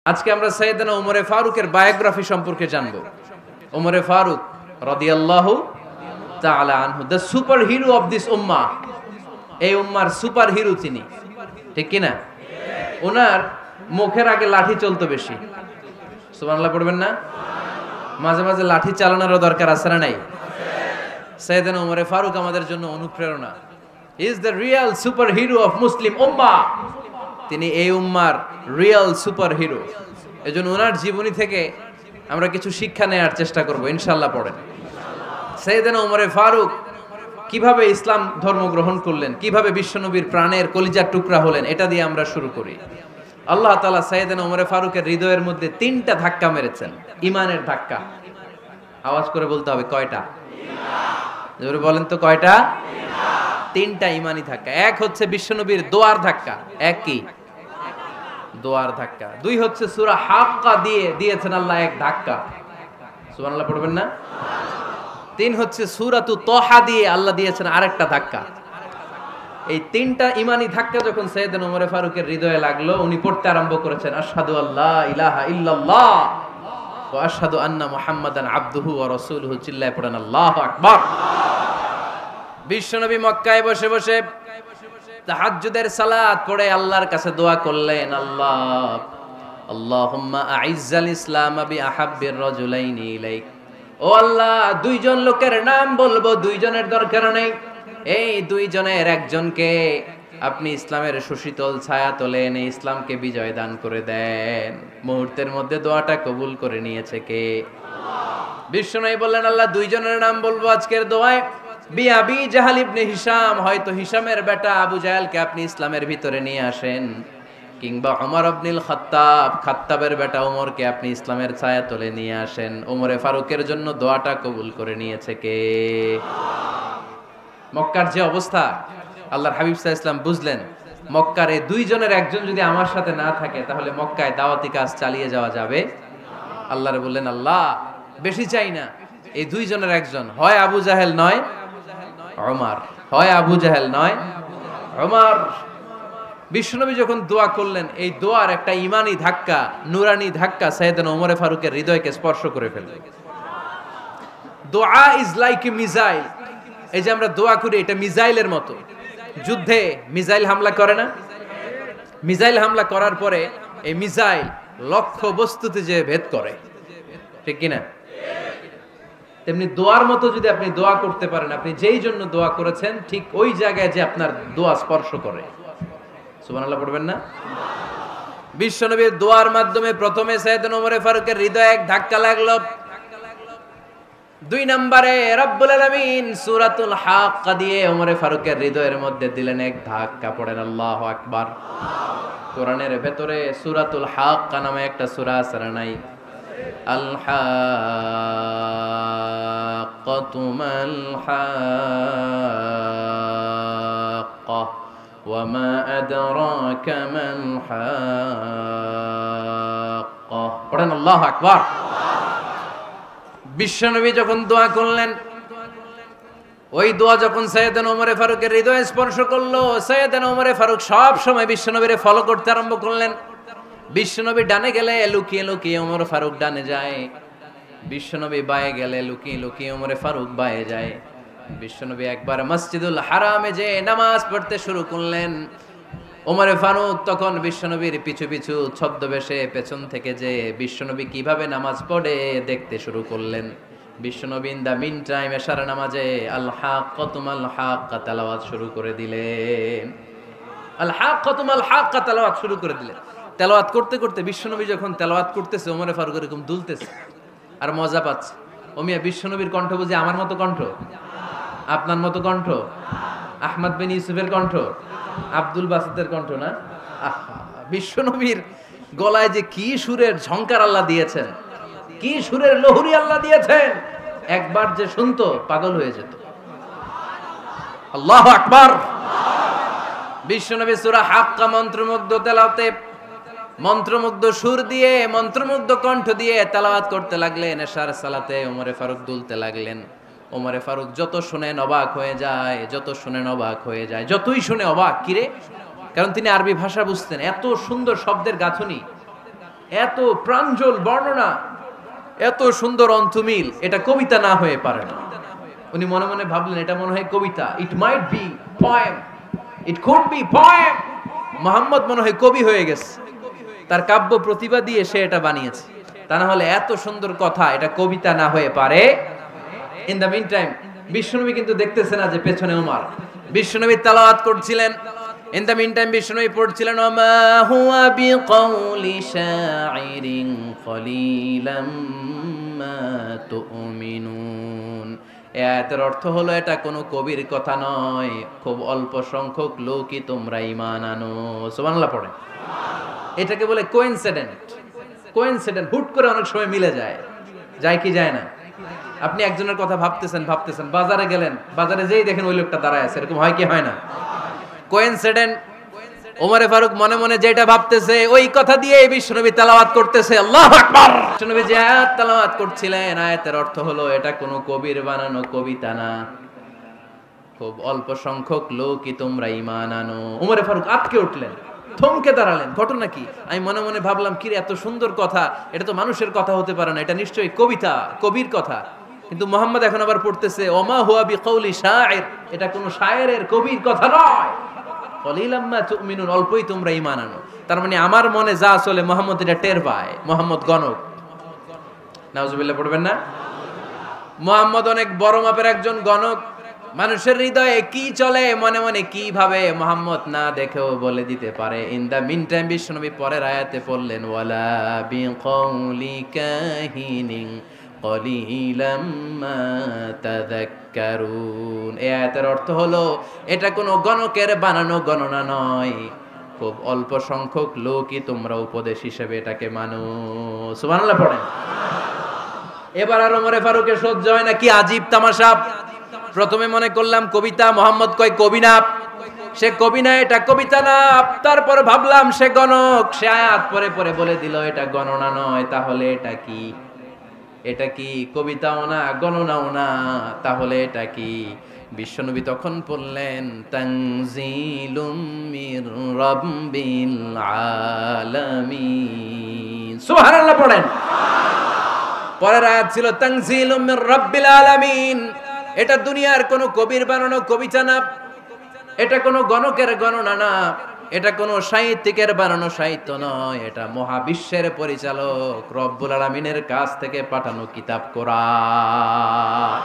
আজকে আমরা সাইয়েদনা ওমরে ফারুকের বায়োগ্রাফি সম্পর্কে জানব। ওমরে ফারুক রাদিয়াল্লাহু তাআলা আনহু, the super hero of this উম্মাহ। এই উম্মার সুপার হিরো তিনি, ঠিক কি না? ওনার মুখের আগে লাঠি চলতো বেশি। সুবহানাল্লাহ পড়বেন না? মাঝে মাঝে লাঠি চালানোরও দরকার আছে না নাই? সাইয়েদনা ওমরে ফারুক আমাদের জন্য অনুপ্রেরণা। He is the real super hero of Muslim উম্মাহ। তিনি এই উম্মার রিয়েল সুপার হিরো। এজন্য ওনার জীবনী থেকে আমরা কিছু শিক্ষা নেওয়ার চেষ্টা করব ইনশাআল্লাহ। পড়েন সাইয়েদনা ওমরে ফারুক কিভাবে ইসলাম ধর্ম গ্রহণ করলেন, কিভাবে বিশ্বনবীর প্রাণের কলিজার টুকরা হলেন, এটা দিয়ে আমরা শুরু করি। আল্লাহ তাআলা সাইয়েদনা ওমরে ফারুকের হৃদয়ের মধ্যে 3টা ধাক্কা মেরেছেন, ইমানের ধাক্কা। আওয়াজ করে বলতে হবে কয়টা? জোরে বলেন তো কয়টা? 3টা ইমানি ধাক্কা। এক হচ্ছে বিশ্বনবীর দোয়ার ধাক্কা। এক কি? দোয়ার ধাক্কা। 2 হচ্ছে সূরা হাক্কা দিয়ে দিয়েছেন আল্লাহ এক ধাক্কা। সুবহানাল্লাহ পড়বেন না? 3 হচ্ছে সূরাতু তাহা দিয়ে আল্লাহ দিয়েছেন আরেকটা ধাক্কা। এই 3টা ইমানি ধাক্কা যখন সাইয়েদনা ওমরে ফারুকের হৃদয়ে লাগলো, উনি পড়তে আরম্ভ করেছেন আশহাদু আল্লা ইলাহা ইল্লাল্লাহ ওয়া আশহাদু আন্না মুহাম্মাদান আবদুহু ওয়া রাসূলুহু। চিল্লায়ে পড়েন আল্লাহু আকবার। বিশ্বনবী মক্কায় বসে বসে তাহাজ্জুদের সালাত পড়ে আল্লাহর কাছে দোয়া করলেন, আল্লাহুম্মা আইজ্জাল ইসলাম বিআহাব্বির রাজুলাইনি ইলাইক। ও আল্লাহ, 2 জন লোকের নাম বলবো, 2 জনের দরকার নেই। এই 2 জনের একজনকে আপনি ইসলামের সুশীতল ছায়া তলে এনে ইসলামকে বিজয় দান করে দেন। মুহূর্তের মধ্যে দোয়াটা কবুল করে নিয়েছে কে? বিশ্বনবী বললেন, আল্লাহ 2 জনের নাম বলবো আজকের দোয়ায়। আবি জাহাল ইবনে হিশাম, হয়তো হিশামের বেটা আবু জাহেলকে আপনি ইসলামের ভিতরে নিয়ে আসেন, কিংবা ওমর ইবনুল খাত্তাব, খাত্তাবের বেটা ওমরকে আপনি ইসলামের ছায়া তলে নিয়ে আসেন। ওমরে ফারুকের জন্য দোয়াটা কবুল করে নিয়েছে কে? মক্কার যে অবস্থা, আল্লাহর হাবিব সাল্লাল্লাহু আলাইহি ওয়াসাল্লাম বুঝলেন মক্কার এই 2 জনের একজন যদি আমার সাথে না থাকে তাহলে মক্কায় দাওয়াতি কাজ চালিয়ে যাওয়া যাবে। আল্লাহরে বললেন, আল্লাহ বেশি চাই না, এই 2 জনের একজন, হয় আবু জাহেল নয় ওমর, হয় আবু জাহেল নয় ওমর। বিশ্বনবী যখন দোয়া করলেন, এই দোয়ার একটা ইমানি ধাক্কা, নুরানি ধাক্কা সাইয়েদনা ওমরে ফারুকের হৃদয়কে স্পর্শ করে ফেলল। দোয়া ইজ লাইক এ মিসাইল। এই যে আমরা দোয়া করি, এটা মিসাইলের মতো। যুদ্ধে মিসাইল হামলা করে না? মিসাইল হামলা করার পরে এই মিসাইল লক্ষ্য বস্তুতে যে ভেদ করে, ঠিক কিনা? তেমনি দোয়ার মতো যদি আপনি দোয়া করতে পারেন, আপনি যেই জন্য দোয়া করেছেন ঠিক ওই জায়গায় যে আপনার দোয়া স্পর্শ করে। সুবহানাল্লাহ পড়বেন না? বিশ্বনবীর দোয়ার মাধ্যমে প্রথমে সাইয়েদনা ওমরে ফারুকের হৃদয়ে এক ধাক্কা লাগলো। 2 নম্বরে রব্বুল আলামিন সূরাতুল হাক্কা দিয়ে ওমরে ফারুকের হৃদয়ের মধ্যে দিলেন এক ধাক্কা। পড়েন আল্লাহু আকবার। কোরআনের ভেতরে সূরাতুল হাক্কা নামে একটা সূরা আছে না নাই? আল হাক্কাতু মাল হাক্কা ওয়া মা আদরাকা মাল হাক্কা। পড়েন আল্লাহু আকবার। বিশ্বনবী যখন দোয়া করলেন, ওই দোয়া যখন সাইয়েদনা ওমরে ফারুকের হৃদয়ে স্পর্শ করলো, সাইয়েদনা ওমরে ফারুক সব সময় বিশ্বনবীরে ফলো করতে আরম্ভ করলেন। বিশ্বনবী ডানে গেলে লুকিয়ে লুকিয়ে ওমর ফারুক ডানে যায়, বিশ্বনবী বায়ে গেলে লুকিয়ে লুকিয়ে ওমরে ফারুক বায়ে যায়। বিশ্বনবী একবার মসজিদুল হারামে যে নামাজ পড়তে শুরু করলেন, ওমরে ফারুক তখন বিশ্বনবীর পিছু পিছু ছদ্মবেশে পেছন থেকে যে বিশ্বনবী কিভাবে নামাজ পড়ে দেখতে শুরু করলেন। বিশ্বনবী ইন দা মিন টাইম এশার নামাজে আল হাক্কাতু মাল হাক্কা তেলাওয়াত শুরু করে দিলেন। আল হাক্কাতু মাল হাক্কা তেলাওয়াত শুরু করে দিলেন। তেলাওয়াত করতে করতে বিশ্বনবী যখন তেলাওয়াত করতেছে, ওমরে ফারুক এরকম দুলতেছে আর মজা পাচ্ছে। ও মিয়া, বিশ্বনবীর কণ্ঠ বুঝি আমার মতো কণ্ঠ, আপনার মতো কণ্ঠ, আহমদ বিন ইউসুফের কণ্ঠ, আব্দুল বাসিতের কণ্ঠ না? বিশ্বনবীর গলায় যে কি সুরের ঝংকার আল্লাহ দিয়েছেন, কি সুরের লহরী আল্লাহ দিয়েছেন, একবার যে শুনতো পাগল হয়ে যেত। আল্লাহু আকবার। বিশ্বনবী সূরা হাক্কা মন্ত্রমুগ্ধ তেলাওয়াতে, মন্ত্রমুগ্ধ সুর দিয়ে, মন্ত্রমুগ্ধ কণ্ঠ দিয়ে তেলাওয়াত করতে লাগলেন। এশার সালাতে ওমরে ফারুক দুলতে লাগলেন। ওমরে ফারুক যত শুনেন অবাক হয়ে যায়, যত শুনেন অবাক হয়ে যায়, যতই শুনে অবাক। কিরে? কারণ তিনি আরবি ভাষা বুঝতেন, এত সুন্দর শব্দের গাঁথনি, এত প্রাঞ্জল বর্ণনা, এত সুন্দর অন্তমিল, এটা কবিতা না হয়ে পারে না। উনি মনে মনে ভাবলেন এটা মনে হয় কবিতা, it might be poem, it could be poem. Muhammad মনে হয় কবি হয়ে গেছে, তার কাব্য প্রতিভা দিয়ে সে এটা বানিয়েছে। তা না হলে এত সুন্দর কথা এটা কবিতা না হয়ে পারে। ইন দ্য মিন টাইম বিশ্বনবী কিন্তু দেখতেছে না যে পেছনে ওমর। বিশ্বনবী তেলাওয়াত করছিলেন, ইন দ্য মিন টাইম বিশ্বনবী পড়ছিলেন ওমা হুয়া বিকাউলি শাইরিন কলিলাম মা তুমিনুন। এই আয়াতের অর্থ হলো এটা কোনো কবির কথা নয়, খুব অল্প সংখ্যক লোকই তোমরা ঈমান আনো। সুবহানাল্লাহ পড়ে। এটাকে বলে কোইন্সিডেন্ট। কোইন্সিডেন্ট হুট করে অনেক সময় মিলে যায়, যায় কি যায় না? আপনি একজনের কথা ভাবতেছেন ভাবতেছেন, বাজারে গেলেন, বাজারে যেই দেখেন ওই লোকটা দাঁড়ায় আছে, এরকম হয় কি হয় না? কোইন্সিডেন্ট। ওমরে ফারুক মনে মনে যেটা ভাবতেছে ওই কথা দিয়ে বিশ্বনবী তেলাওয়াত করতেছে, আল্লাহু আকবার। বিশ্বনবী যে আয়াত তেলাওয়াত করছিলেন, আয়াতের অর্থ হলো এটা কোনো কবির বানানো কবিতা না, খুব অল্প সংখ্যক লোকই তোমরা ঈমান আনো। ওমরে ফারুক আটকে উঠলেন, থমকে দাঁড়ালেন। ঘটনা কি? আমি মনে মনে ভাবলাম কি রে, এত সুন্দর কথা, এটা তো মানুষের কথা হতে পারে না, এটা নিশ্চয়ই কবিতা, কবির কথা। কিন্তু মুহাম্মদ এখন আবার পড়তেছে ওমা হুয়া বিকাউলি শাইর, এটা কোনো শায়েরের কবির কথা নয়। কলিলাম মা তুমিনুন, অল্পই তোমরা ঈমান আনো। তার মানে আমার মনে যা চলে মুহাম্মদ এটা টের পায়। মুহাম্মদ গণক। নাউজুবিল্লাহ পড়বেন না? মুহাম্মদ অনেক বড় মাপের একজন গণক। মানুষের হৃদয়ে কি চলে, মনে মনে কি ভাবে, মুহাম্মদ না দেখেও বলে দিতে পারে। ইন দা মিন টাইম বিশ্বনবী পরের আয়াতে পড়লেন ওয়ালা বিকাউলি কাহিনিন কলিলাম মা তাযাক্কারুন। এই আয়াতের অর্থ হলো এটা কোনো গণকের বানানো গণনা নয়, খুব অল্প সংখ্যক লোকই তোমরা উপদেশ হিসেবে এটাকে মানো। সুবহানাল্লাহ পড়েন। এবার আর ওমরে ফারুকের সহ্য হয় না, কি আজীব তামাশা। প্রথমে মনে করলাম কবিতা, মুহাম্মদ কয় কবি না, সে কবি না, এটা কবিতা না। তারপর ভাবলাম সে গণক, সে আয়াত পরে পরে বলে দিল এটা গণনা নয়, তাহলে এটা কি? এটা কি কবিতাও না গণনাও না, তাহলে এটা কি? বিশ্বনবী তখন বললেন তানজিলুম মির রাব্বিল আলামিন। সুবহানাল্লাহ পড়েন। পরের আয়াত ছিল তানজিলুম মির রাব্বিল আলামিন। এটা দুনিয়ার কোনো কবির বানানো কবিতা না, এটা কোনো গণকের গণনা না, এটা কোনো সাহিত্যিকের বানানো সাহিত্য নয়, এটা মহাবিশ্বের পরিচালক রব্বুল আলামিনের কাছ থেকে পাঠানো কিতাব কোরআন।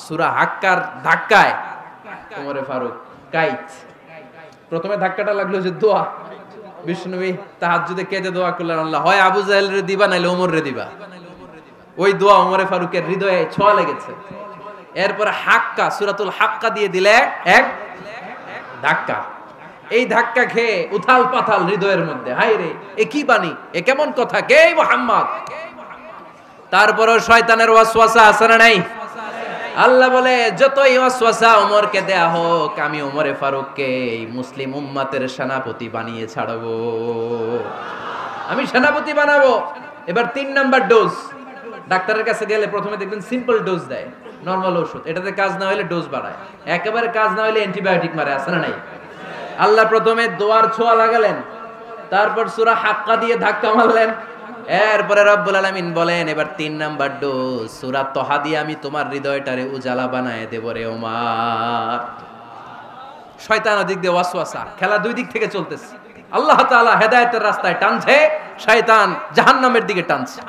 সূরা হাক্কার ধাক্কায় ওমরে ফারুক কাইত। প্রথমে ধাক্কাটা লাগলো যে দোয়া। বিশ্বনবী তাহাজ্জুদে কেঁদে দোয়া করলেন, আল্লাহ হয় আবু জাহেল রে দিবা নাইলে ওমর রে দিবা। ওই দোয়া ওমরে ফারুকের হৃদয়ে ছোঁয়া লেগেছে। এরপরে হাক্কা, সূরাতুল হাক্কা দিয়ে দিলে এক ধাক্কা। এই ধাক্কা খেয়ে উথাল পাথাল হৃদয়ের মধ্যে, হায় রে এ কি বাণী, এ কেমন কথা, কে মুহাম্মদ? তারপরও শয়তানের ওয়াসওয়াসা আছে না নাই? আল্লাহ বলে যতই ওয়াসওয়াসা ওমরকে দেয়া হোক, আমি ওমরে ফারুককে এই মুসলিম উম্মতের সেনাপতি বানিয়ে ছাড়বো, আমি সেনাপতি বানাবো। এবার 3 নাম্বার ডোজ। ডাক্তারের কাছে গেলে প্রথমে দেখবেন সিম্পল ডোজ দেয়, নরমাল ওষুধ, এটাতে কাজ না হলে ডোজ বাড়ায়, একেবারে কাজ না হলে অ্যান্টিবায়োটিক মারে, আছে না নাই? আল্লাহ প্রথমে দোয়ার ছোঁয়া লাগালেন, তারপর সূরা হাক্কা দিয়ে ধাক্কা মারলেন, এরপরে রব্বুল আলামিন বলেন এবার 3 নাম্বার ডোজ সূরা তহা দিয়ে আমি তোমার হৃদয়টারে উজালা বানায় দেব রে ওমর। শয়তান ওদিক দিয়ে ওয়াসওয়াসা, খেলা দুই দিক থেকে চলতেছে। আল্লাহ তাআলা হেদায়েতের রাস্তায় টানছে, শয়তান জাহান্নামের দিকে টানছে।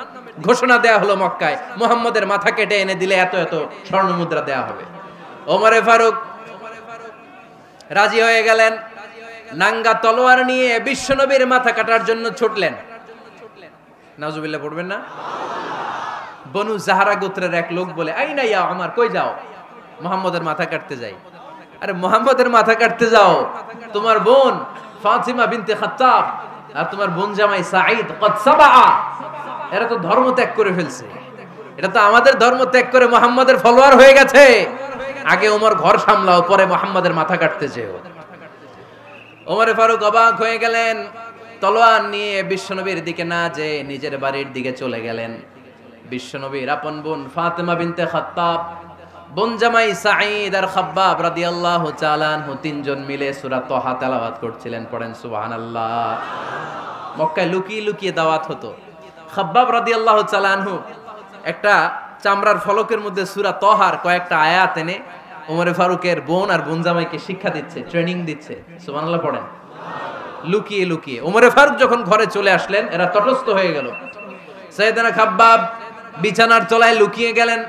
ঘোষণা দেয়া হলো মক্কায়, মুহাম্মদের মাথা কেটে এনে দিলে এত এত স্বর্ণ মুদ্রা দেয়া হবে। ওমরে ফারুক রাজি হয়ে গেলেন, নাঙ্গা তলোয়ার নিয়ে বিশ্বনবীর মাথা কাটার জন্য ছুটলেন। নাউজুবিল্লাহ পড়বেন না? বনু জাহরা গোত্রের এক লোক বলে, আইনা ইয়া ওমর, কই যাও? মুহাম্মদের মাথা কাটতে যাই। আরে মুহাম্মদের মাথা কাটতে যাও? তোমার বোন ফাতিমা বিনতে খাত্তাব আর তোমার বোন জামাই সাঈদ কদ সাবা, এরা তো ধর্ম ত্যাগ করে ফেলছে, এটা তো আমাদের ধর্ম ত্যাগ করে মুহাম্মদের ফলোয়ার হয়ে গেছে। আগে ওমর ঘর সামলাও, পরে মুহাম্মদের মাথা কাটতে যেও। ওমরে ফারুক অবাক হয়ে গেলেন, তলোয়ার নিয়ে বিশ্বনবীর দিকে না যে নিজের বাড়ির দিকে চলে গেলেন। বিশ্বনবীর আপন বোন ফাতিমা বিনতে খাত্তাব, বোন জামাই সাঈদ আর খাব্বাব রাদিয়াল্লাহু তাআলা আনহু, তিনজন মিলে সূরা তহা তেলাওয়াত করছিলেন। পড়েন সুবহানাল্লাহ। মক্কায় লুকিয়ে লুকিয়ে দাওয়াত হতো। খাব্বাব রাদিয়াল্লাহু তাআলা আনহু একটা চামড়ার ফলকের মধ্যে সূরা তহার কয়েকটা আয়াত এনে ওমরে ফারুকের বোন আর বোন জামাইকে শিক্ষা দিচ্ছে, ট্রেনিং দিচ্ছে। সুবহানাল্লাহ পড়েন। লুকিয়ে লুকিয়ে ওমরে ফারুক যখন ঘরে চলে আসলেন, এরা তটস্থ হয়ে গেল। সাইয়েদনা খাব্বাব বিছানার তলায় লুকিয়ে গেলেন।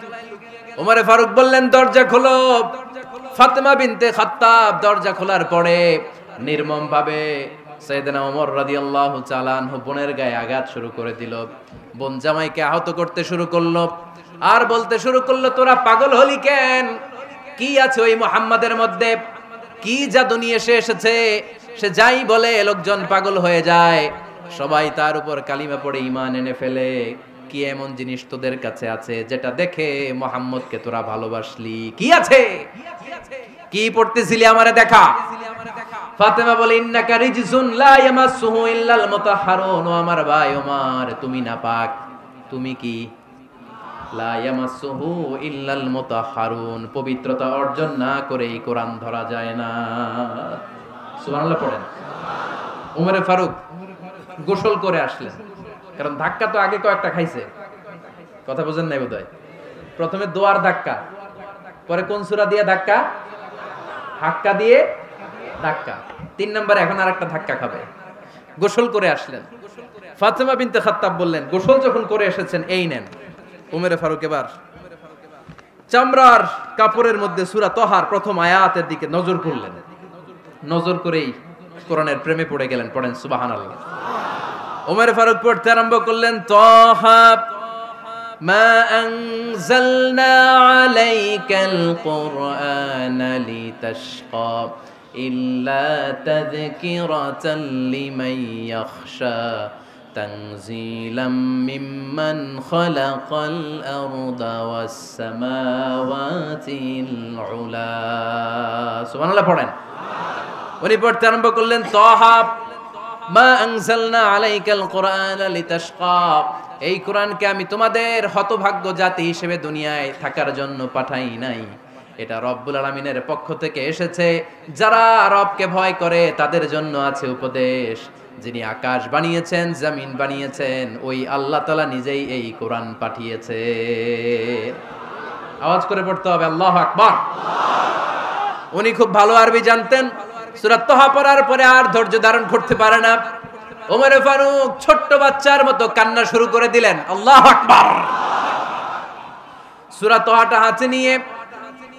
ওমরে ফারুক বললেন, দরজা খোলো। ফাতেমা বিনতে খাত্তাব দরজা খোলার পরে নির্মম ভাবে সাইয়েদনা ওমর রাদিয়াল্লাহু তাআলা আনহু বোনের গায়ে আঘাত শুরু করে দিল। বোন জামাইকে আহত করতে শুরু করলো আর বলতে শুরু করলো, তোরা পাগল হলি কেন? কি আছে ওই মুহাম্মাদের মধ্যে? কি জাদু নিয়ে এসেছে? সে যাই বলে লোকজন পাগল হয়ে যায়, সবাই তার উপর কালিমা পড়ে ঈমান এনে ফেলে। কি এমন জিনিস তোদের কাছে আছে যেটা দেখে মুহাম্মদকে তোরা ভালোবাসলি? কি আছে? কি পড়তেছিলি আমারে দেখা। ফাতেমা বলে, ইন্নাকা রিজসুন লা ইয়ামাসসুহু ইল্লাল মুতাহহারুন। ও আমার ভাই ওমর, তুমি নাপাক। তুমি কি? লা ইয়ামাসসুহু ইল্লাল মুতাহহারুন, পবিত্রতা অর্জন না করে এই কোরআন ধরা যায় না। সুবহানাল্লাহ পড়েন। ওমরে ফারুক গোসল করে আসলেন, কারণ ধাক্কা তো আগে কয়েকটা খাইছে। কথা বুঝেন নাই বোধহয়। প্রথমে দোয়ার ধাক্কা, পরে কোন সূরা দিয়ে ধাক্কা? হাক্কা দিয়ে ধাক্কা। 3 নম্বরে এখন আরেকটা ধাক্কা খাবে। গোসল করে আসলেন। ফাতেমা বিনতে খাত্তাব বললেন, গোসল যখন করে এসেছেন, এই নেন। ওমরে ফারুক এবার চামড়ার কাপড়ের মধ্যে সূরা তহার প্রথম আয়াতের দিকে নজর করলেন। নজর করেই কোরআনের প্রেমে পড়ে গেলেন। পড়েন সুবহানাল্লাহ। ওমরে ফারুক পড়তে আরম্ভ করলেন, তহা মা আনজালনা আলাইকাল কুরআনা লিতাশকা ইল্লা তাযকিরাতাল লিমান ইয়াখশা তানজিলাম মিম্মান খালাকাল আরদা ওয়াস সামাওয়াতিল উলা। সুবহানাল্লাহ পড়েন। উনি পড়তে আরম্ভ করলেন, তহা মা আনজালনা আলাইকাল কুরআনা লিতাশকা, এই কোরআনকে আমি তোমাদের হতভাগ্য জাতি হিসেবে দুনিয়ায় থাকার জন্য পাঠাই নাই। এটা রব্বুল আলামিনের পক্ষ থেকে এসেছে। যারা রবকে ভয় করে তাদের জন্য আছে উপদেশ। যিনি আকাশ বানিয়েছেন, জমিন বানিয়েছেন, ওই আল্লাহ তাআলা নিজেই এই কোরআন পাঠিয়েছে। আওয়াজ করে পড়তে হবে, আল্লাহু আকবার। উনি খুব ভালো আরবি জানতেন। সূরা তহা পড়ার পরে আর ধৈর্য ধারণ করতে পারে না। ওমরে ফারুক ছোট্ট বাচ্চার মতো কান্না শুরু করে দিলেন। আল্লাহু আকবার। সূরা তহাটা হাতে নিয়ে,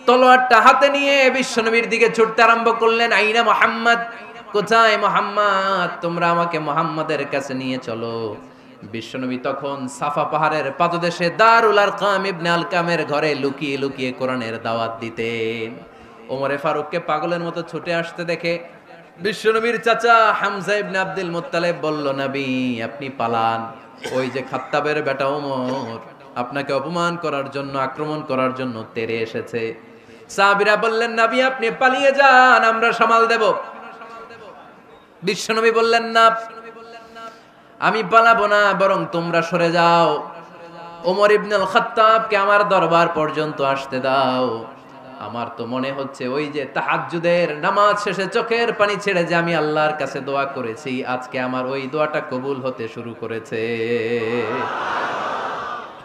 তলোয়ারটা হাতে নিয়ে বিশ্বনবীর দিকে ছুটতে আরম্ভ করলেন। আইনা মুহাম্মদ, কোথায় মুহাম্মদ? তোমরা আমাকে মুহাম্মাদের কাছে নিয়ে চলো। বিশ্বনবী তখন সাফা পাহাড়ের পাদদেশে দারুল আরকাম ইবনে আলকামের ঘরে লুকিয়ে লুকিয়ে কোরআনের দাওয়াত দিতেন। ওমরে ফারুককে পাগলের মতো ছুটে আসতে দেখে বিশ্বনবীর চাচা হামজা ইবনে আব্দুল মুত্তালিব বলল, নবী আপনি পালান। ওই যে খাত্তাবের বেটা ওমর আপনাকে অপমান করার জন্য, আক্রমণ করার জন্য তেড়ে এসেছে। সাহাবীরা বললেন, নবী আপনি পালিয়ে যান, আমরা সামাল দেব। বিশ্বনবী বললেন, না, আমি পালাবো না, বরং তোমরা সরে যাও। ওমর ইবনুল খাত্তাবকে আমার দরবার পর্যন্ত আসতে দাও। আমার তো মনে হচ্ছে ওই যে তাহাজ্জুদের নামাজ শেষে চোখের পানি ছেড়ে যে আমি আল্লাহর কাছে দোয়া করেছি, আজকে আমার ওই দোয়াটা কবুল হতে শুরু করেছে।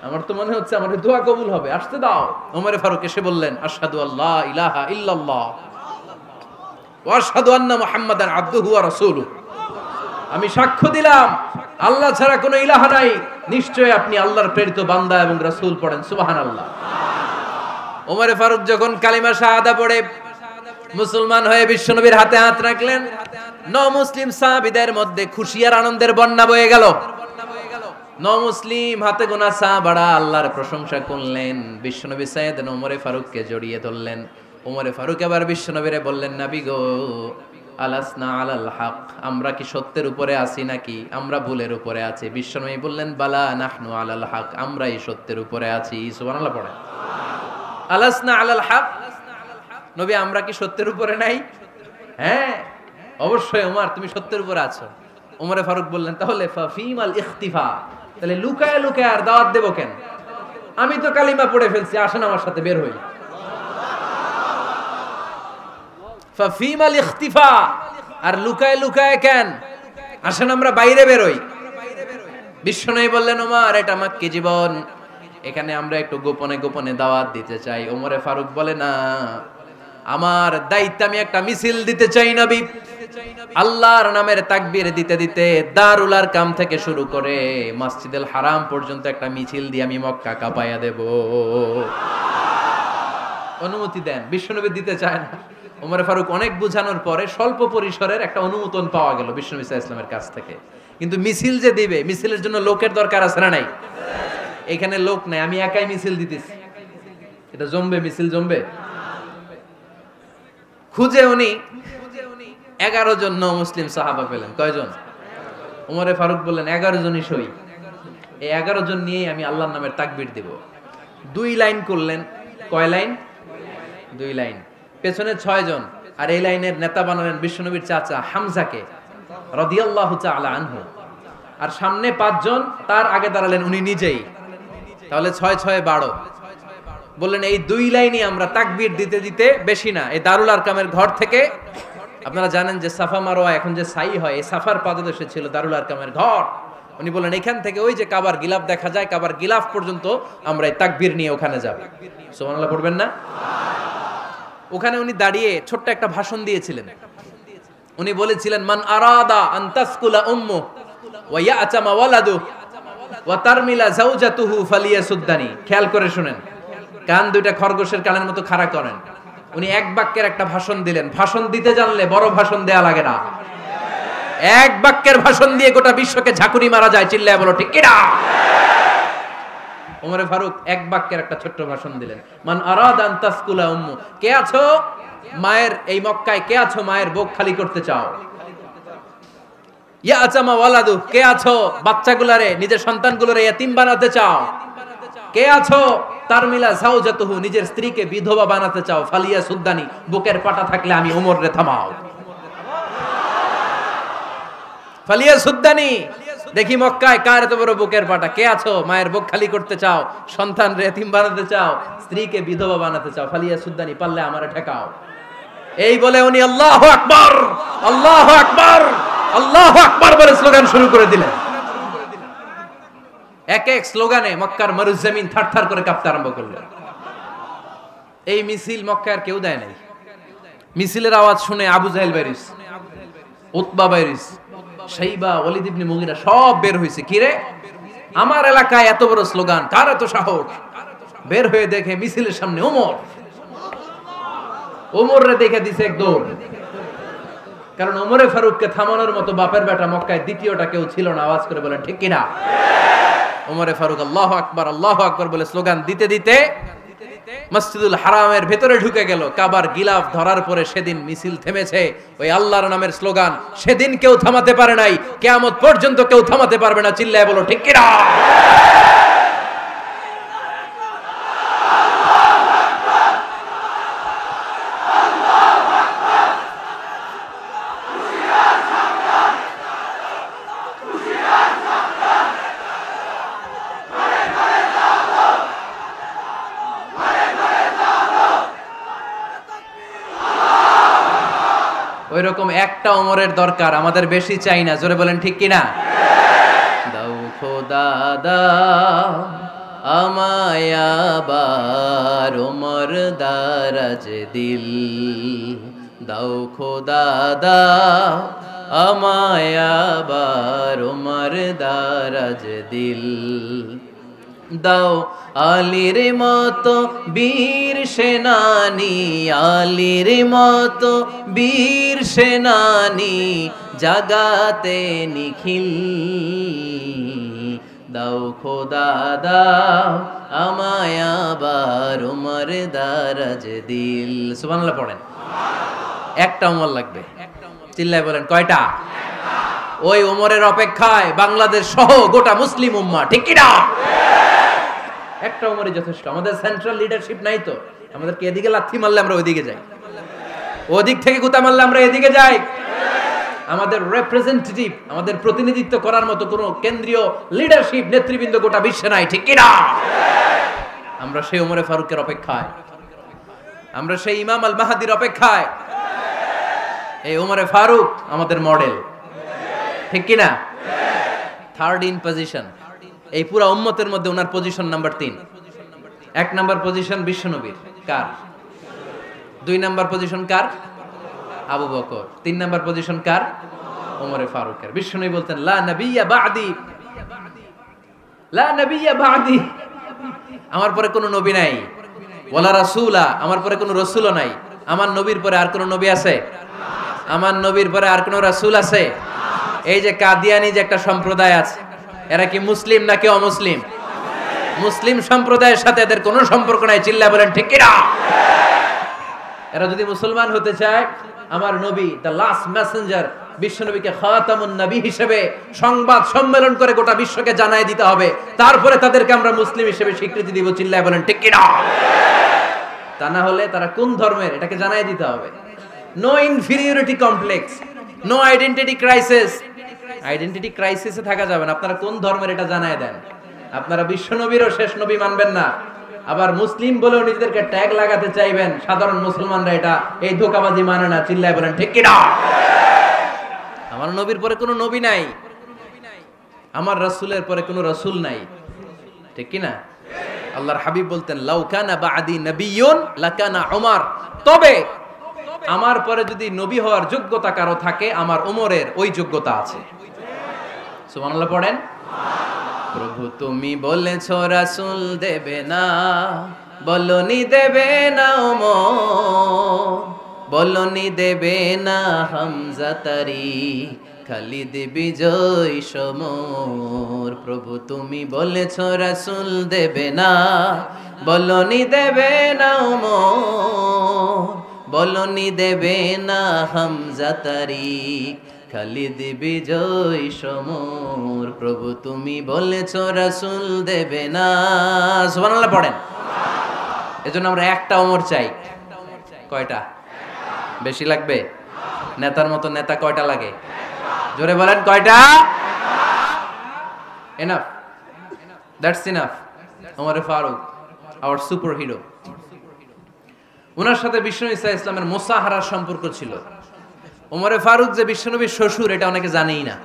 আমার তো মনে হচ্ছে আমার দোয়া কবুল হবে, আসতে দাও। ওমর ফারুক এসে বললেন, আশহাদু আল্লা ইলাহা ইল্লাল্লাহ ওয়া আশহাদু আন্না মুহাম্মাদান আবদুহু ওয়া রাসূলুহু। আমি সাক্ষ্য দিলাম আল্লাহ ছাড়া কোনো ইলাহ নাই, নিশ্চয় আপনি আল্লাহর প্রেরিত বান্দা এবং রাসূল। পড়েন সুবহানাল্লাহ। ওমর ফারুক যখন কালিমা শাহাদা পড়ে মুসলমান হয়ে বিশ্বনবীর হাতে হাত রাখলেন, মুসলিম সাহাবীদের মধ্যে খুশি আর আনন্দের বন্যা বয়ে গেল। মুসলিম হাতে গোনা সাহাবারা আল্লাহর প্রশংসা করলেন। বিশ্বনবী সাইয়েদনা ওমর ফারুককে জড়িয়ে ধরলেন। ওমর ফারুক এবার বিশ্বনবীরে বললেন, নবী গো, আলাসনা আলাল হক, আমরা কি সত্যের উপরে আছি নাকি আমরা ভুলের উপরে আছি? বিশ্বনবী বললেন, বালা নাহনু আলাল হক, আমরাই সত্যের উপরে আছি। সুবহানাল্লাহ পড়েন। আলাসনা আলাল হক, নবী আমরা কি সত্যের উপরে নাই? হ্যাঁ অবশ্যই ওমর, তুমি সত্যের উপরে আছো। ওমরে ফারুক বললেন, তাহলে ফাফিমাল ইখতিফা, তাহলে লুকায় লুকায় আর দাওয়াত দেব কেন? আমি তো কালিমা পড়ে ফেলছি, আসেন আমার সাথে বের হই। ফাফিমাল ইখতিফা, আর লুকায় লুকায় কেন? আসেন আমরা বাইরে বেরোই। বিশ্বনবী বললেন, ওমর এটা মাক্কি জীবন, এখানে আমরা একটু গোপনে গোপনে দাওয়াত দিতে চাই। ওমরে ফারুক বলে, না, আমার দায়িত্ব, আমি একটা মিছিল দিতে চাই নবী। আল্লাহর নামের তাকবীর দিতে দিতে দারুল আরকাম থেকে শুরু করে মসজিদুল হারাম পর্যন্ত একটা মিছিল দিয়ে আমি মক্কা কাঁপাইয়া দেব। অনুমতি দেন। বিশ্বনবী দিতে চায় না। ওমর ফারুক অনেক বুঝানোর পরে স্বল্প পরিসরের একটা অনুমোদন পাওয়া গেল বিশ্বনবী সাল্লাল্লাহু আলাইহি ওয়াসাল্লামের কাছ থেকে। কিন্তু মিছিল যে দিবে, মিছিলের জন্য লোকের দরকার আছে না নাই? এখানে লোক নাই, আমি একাই মিছিল দিতেছি। এটা জমবে? মিছিল জমবে? খুঁজে উনি 11 জন মুসলিম সাহাবা পেলেন। কয়জন? ওমরে ফারুক বললেন 11 জনই সই। এই 11 জন নিয়ে আমি আল্লাহর নামের তাকবীর দেব। 2 লাইন করলেন। কয় লাইন? 2 লাইন। পেছনে 6 জন, আর এই লাইনের নেতা বানালেন বিশ্বনবীর চাচা হামজাকে রাদিয়াল্লাহু তাআলা আনহু। আর সামনে 5 জন, তার আগে দাঁড়ালেন উনি নিজেই। তাহলে 6 6 12। বললেন এই 2 লাইনই আমরা তাকবীর দিতে দিতে, বেশি না, এই দারুল আরকামের ঘর থেকে, আপনারা জানেন যে সাফা মারওয়া এখন যে সাই হয়, এই সাফার পাদদেশে ছিল দারুল আরকামের ঘর। উনি বললেন এখান থেকে ওই যে কাবার গিলাফ দেখা যায়, কাবার গিলাফ পর্যন্ত আমরা এই তাকবীর নিয়ে ওখানে যাব। সুবহানাল্লাহ পড়বেন না? ওখানে উনি দাঁড়িয়ে ছোট্ট একটা ভাষণ দিয়েছিলেন। উনি বলেছিলেন, মান আরাদা আন তাসকুলা উম্মু ওয়া ইয়াতামা ওয়ালাদু ওয়া তারমিলা যাওজাতুহু ফালিয়াসুদ্দানি। খেয়াল করে শুনেন, কান দুইটা খরগোশের কানের মতো খাড়া করেন। উনি এক বাক্যের একটা ভাষণ দিলেন। ভাষণ দিতে জানলে বড় ভাষণ দেয়া লাগে না। এক বাক্যের ভাষণ দিয়ে গোটা বিশ্বকে ঝাঁকুনি মারা যায়। চিল্লায় বলো ঠিক কিনা? ওমরে ফারুক এক বাক্যের একটা ছোট্ট ভাষণ দিলেন। মান আরাদা আন তাসকুলা উম্মু, কে আছো মায়ের এই মক্কায়, কে আছো মায়ের বুক খালি করতে চাও? ইয়া আচামা ওয়ালাদু, কে আছো বাচ্চাগুলারে, নিজের সন্তানগুলোরে ইয়াতিম বানাতে চাও? কে আছো তারমিলা যাওজাতুহু, নিজের স্ত্রীকে বিধবা বানাতে চাও? ফালিয়া সুদ্দানি, বুকের পাটা থাকলে আমি ওমর রে থামাও। ফালিয়া সুদ্দানি, দেখি মক্কায় কার এত বড় বুকের পাটা। কে আছো মায়ের বুক খালি করতে চাও, সন্তান রে এতিম বানাতে চাও, স্ত্রীকে বিধবা বানাতে চাও? ফালিয়া সুদ্দানি, পারলে আমারে ঠেকাও। এই বলে উনি আল্লাহু আকবার, আল্লাহু আকবার, আল্লাহু আকবার বলে স্লোগান শুরু করে দিলেন। এক এক স্লোগানে মক্কার মরুজমিন থারথার করে কাঁপতে আরম্ভ করল। এই মিছিল মক্কার কেউ দেয় নাই। মিছিলের আওয়াজ শুনে আবু জাহেল বাইরিস, উতবা বাইরিস, শাইবা, ওয়ালিদ ইবনে মুগিরা সব বের হয়েছে। কিরে, আমার এলাকায় এত বড় স্লোগান, কার এত সাহস? বের হয়ে দেখে মিছিলের সামনে ওমর। ওমর রে দেখে দিছে এক দৌড়। কারণ ওমরে ফারুককে থামানোর মতো বাপের বেটা মক্কায় দ্বিতীয়টা কেউ ছিল না। আওয়াজ করে বলেন ঠিক কিনা? ওমরে ফারুক আল্লাহু আকবার, আল্লাহু আকবার বলে স্লোগান দিতে দিতে মসজিদুল হারামের ভেতরে ঢুকে গেল। কাবার গিলাফ ধরার পরে সেদিন মিছিল থেমেছে। ওই আল্লাহর নামের স্লোগান সেদিন কেউ থামাতে পারে নাই, কিয়ামত পর্যন্ত কেউ থামাতে পারবে না। চিল্লায় বলো ঠিক কিনা? ওই রকম একটা ওমরের দরকার, আমাদের বেশি চাই না। জোরে বলেন ঠিক কিনা? দাও খোদা দাও আমায় আবার ওমর দারাজ দিল, দাও খোদা দাও আমায় আবার ওমর দারাজ দিল, দাও আলীর মতো বীর সেনানি, আলীর মতো বীর সেনানি জাগাতে নিখিল, দাও খোদা দাও আমায় আবার ওমর দারাজ দিল। সুবহানাল্লাহ পড়েন। একটা ওমর লাগবে। চিল্লায় বলেন কয়টা? ওই ওমরের অপেক্ষায় বাংলাদেশ সহ গোটা মুসলিম উম্মাহ, ঠিক কি না? একটা ওমরই যথেষ্ট। আমাদের সেন্ট্রাল লিডারশিপ নাই তো, আমাদেরকে এদিকে লাথি মারলে আমরা ওইদিকে যাই, ওদিক থেকে গুতা মারলে আমরা এদিকে যাই। আমাদের রিপ্রেজেন্টেটিভ, আমাদের প্রতিনিধিত্ব করার মতো কোনো কেন্দ্রীয় লিডারশিপ নেতৃবৃন্দ গোটা বিশ্বে নাই, ঠিক কি না? আমরা সেই ওমরে ফারুকের অপেক্ষায়, আমরা সেই ইমাম আল মাহদির অপেক্ষায়। এই ওমরে ফারুক আমাদের মডেল। ঠিক কি না? থার্ড ইন পজিশন, এই পুরো উম্মতের মধ্যে ওনার পজিশন নাম্বার 3। 1 নাম্বার পজিশন বিশ্বনবীর, কার? 2 নাম্বার পজিশন কার? আবু বকর। 3 নাম্বার পজিশন কার? ওমরে ফারুকের। বিশ্বনবী বলতেন লা নবিয়্যা বা'দি, লা নবিয়্যা বা'দি, আমার পরে কোনো নবী নাই। ওয়ালা রাসূলা, আমার পরে কোনো রাসূলও নাই। আমার নবীর পরে আর কোনো নবী আছে? আমার নবীর পরে আর কোনো রাসূল আছে? এই যে কাদিয়ানি যে একটা সম্প্রদায় আছে, এরা কি মুসলিম নাকি অমুসলিম? মুসলিম সম্প্রদায়ের সাথে এদের কোনো সম্পর্ক নাই। চিল্লায় বলেন ঠিক কি না? এরা যদি মুসলমান হতে চায়, আমার নবী দ্য লাস্ট মেসেঞ্জার বিশ্বনবীকে খাতামুন নবী হিসেবে সংবাদ সম্মেলন করে গোটা বিশ্বকে জানাই দিতে হবে, তারপরে তাদেরকে আমরা মুসলিম হিসেবে স্বীকৃতি দিব। চিল্লায় বলেন ঠিক কি না? তা না হলে তারা কোন ধর্মের এটাকে জানাই দিতে হবে। No inferiority complex, no identity crisis. Identity ক্রাইসিসে থাকা যাবে না। আপনারা কোন ধর্মের এটা জানাই দেন। আপনারা বিশ্বনবীরও শেষ নবী মানবেন না, আবার মুসলিম বলেও নিজেদেরকে ট্যাগ লাগাতে চাইবেন। সাধারণ মুসলমানরা এটা এই ধোঁকাবাজি মানে না। চিল্লায় বলেন ঠিক কি না? আমার নবীর পরে কোনো নবী নাই, আমার রাসূলের পরে কোনো রাসূল নাই, ঠিক কি না? আল্লাহর হাবিব বলতেন লাউ কানা বা'দি নাবিয়্যুন লাকানা উমর, তবে আমার পরে যদি নবী হওয়ার যোগ্যতা কারো থাকে, আমার ওমরের ওই যোগ্যতা আছে। সুবহানাল্লাহ পড়েন। প্রভু তুমি বলেছো রাসূল দেবে না, বলনি দেবে না ওমর, বলনি দেবে না হামজা তারি, খালিদ বিজয় সমর। প্রভু তুমি বলেছো রাসূল দেবে না, বলনি দেবে না ওমর, বলনি দেবে না হামজা তারি, খালিদ বিজয় সমর। প্রভু তুমি বলেছো রাসূল দেবে না। সুবহানাল্লাহ পড়েন। এজন্য আমরা একটা ওমর চাই। কয়টা? বেশি লাগবে? নেতার মতো নেতা কয়টা লাগে? জোরে বলেন কয়টা? Enough, that's enough. ওমরে ফারুক আওয়ার সুপার হিরো। ওনার সাথে বিশ্বনবী সাল্লাল্লাহু আলাইহি ওয়াসাল্লামের মুসাহারার সম্পর্ক ছিল। ওমরে ফারুক যে বিশ্বনবীর শ্বশুর, এটা অনেকে জানেই না।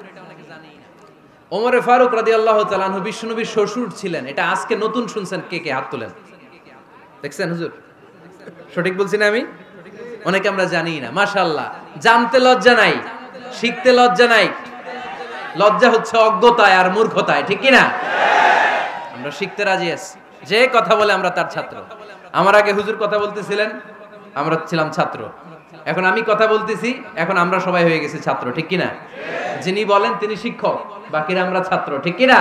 ওমরে ফারুক রাদিয়াল্লাহু তাআলা আনহু বিশ্বনবীর শ্বশুর ছিলেন। এটা আজকে নতুন শুনছেন। কে কে হাত তোলেন? দেখছেন হুজুর? সঠিক বলছি না আমি? অনেকে আমরা জানি না। মাশাআল্লাহ, জানতে লজ্জা নাই, শিখতে লজ্জা নাই। লজ্জা হচ্ছে অজ্ঞতায় আর মূর্খতায়, ঠিক কি না? আমরা শিখতে রাজি আছি। যে কথা বলে আমরা তার ছাত্র। আমার আগে হুজুর কথা বলতেছিলেন, আমরা ছিলাম ছাত্র। এখন আমি কথা বলতেছি, এখন আমরা সবাই হয়ে গেছি ছাত্র, ঠিক কি না? যিনি বলেন তিনি শিক্ষক, বাকিরা আমরা ছাত্র, ঠিক কি না?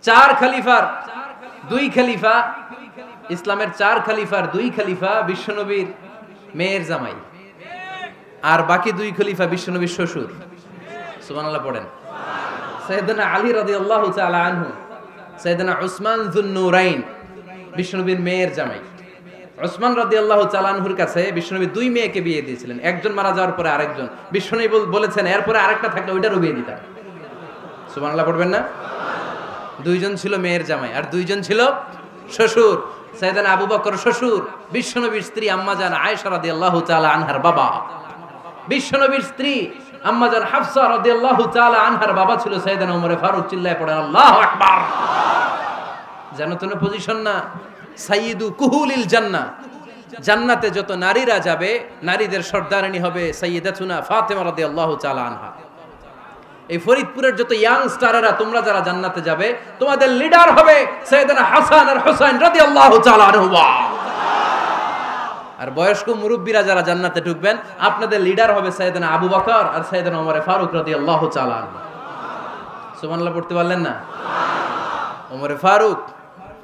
4 খলিফার 2 খলিফা, ইসলামের 4 খলিফার 2 খলিফা বিশ্বনবীর মেয়ের জামাই, আর বাকি 2 খলিফা বিশ্বনবীর শ্বশুর। সুবহানাল্লাহ পড়েন। সাইয়েদনা আলী রাদিয়াল্লাহু তাআলা আনহু, সাইয়েদনা উসমান যুন-নূরাইন বিশ্বনবীর মেয়ের জামাই। উসমান রাদিয়াল্লাহু তাআলা আনহুর কাছে বিশ্বনবী 2 মেয়েকে বিয়ে দিয়েছিলেন। একজন মারা যাওয়ার পরে আরেকজন। বিশ্বনবী বলেছেন এরপরে আরেকটা থাকলে ওইটারও বিয়ে দিতাম। সুবহানাল্লাহ পড়বেন না? 2 জন ছিল মেয়ের জামাই আর 2 জন ছিল শ্বশুর। সাইয়েদনা আবু বকর শ্বশুর, বিশ্বনবীর স্ত্রী আম্মাজান আয়েশা রাদিয়াল্লাহু তাআলা আনহার বাবা। বিশ্বনবীর স্ত্রী আম্মাজান হাফসা রাদিয়াল্লাহু তাআলা আনহার বাবা ছিল সাইয়েদনা ওমর ফারুক। চিল্লায় পড়েন আল্লাহু আকবার। জানো তো না পজিশন না? সাইয়্যিদু কুহুলিল জান্নাহ, জান্নাতে যত নারীরা যাবে, নারীদের সর্দারিনী হবে সাইয়্যিদাতুনা ফাতেমা রাদিয়াল্লাহু তাআলা আনহা। এই ফরিদপুরের যত ইয়াং স্টারেরা তোমরা যারা জান্নাতে যাবে, তোমাদের লিডার হবে সাইয়েদনা হাসান আর হুসাইন রাদিয়াল্লাহু তাআলা আনহুমা। আর বয়স্ক মুরব্বীরা যারা জান্নাতে ঢুকবেন, আপনাদের লিডার হবে সাইয়েদনা আবু বকর আর সাইয়েদনা ওমর ফারুক রাদিয়াল্লাহু তাআলা আনহু। সুবহানাল্লাহ পড়তে পারলেন না? ওমর ফারুক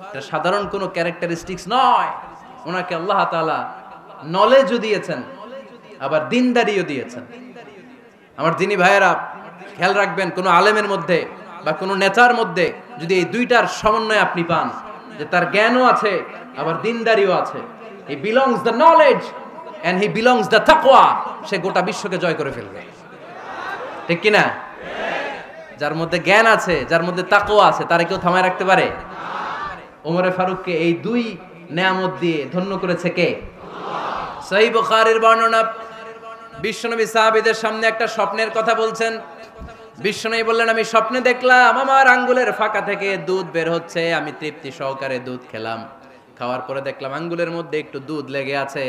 এটা সাধারণ কোনো ক্যারেক্টারিস্টিক্স নয়। ওনাকে আল্লাহ তাআলা নলেজও দিয়েছেন, আবার দিনদারিও দিয়েছেন। আমার দিনী ভাইয়েরা খেয়াল রাখবেন, কোন আলেমের মধ্যে বা কোন নেতার মধ্যে যদি এই দুইটার সমন্বয় আপনি পান, যে তার জ্ঞানও আছে আবার দিনদারিও আছে, he belongs the knowledge and he belongs the taqwa, সে গোটা বিশ্বকে জয় করে ফেলবে, ঠিক কি না? যার মধ্যে জ্ঞান আছে, যার মধ্যে তাকওয়া আছে, তারে কেউ থামায় রাখতে পারে? ওমরে ফারুককে এই 2 নেয়ামত দিয়ে ধন্য করেছে কে? সহিহ বুখারীর বর্ণনা, বিশ্বনবী সাহাবীদের সামনে একটা স্বপ্নের কথা বলছেন। বিশ্বনবী বললেন, আমি স্বপ্নে দেখলাম আমার আঙ্গুলের ফাঁকা থেকে দুধ বের হচ্ছে, আমি তৃপ্তি সহকারে দুধ খেলাম। খাওয়ার পরে দেখলাম আঙ্গুলের মধ্যে একটু দুধ লেগে আছে।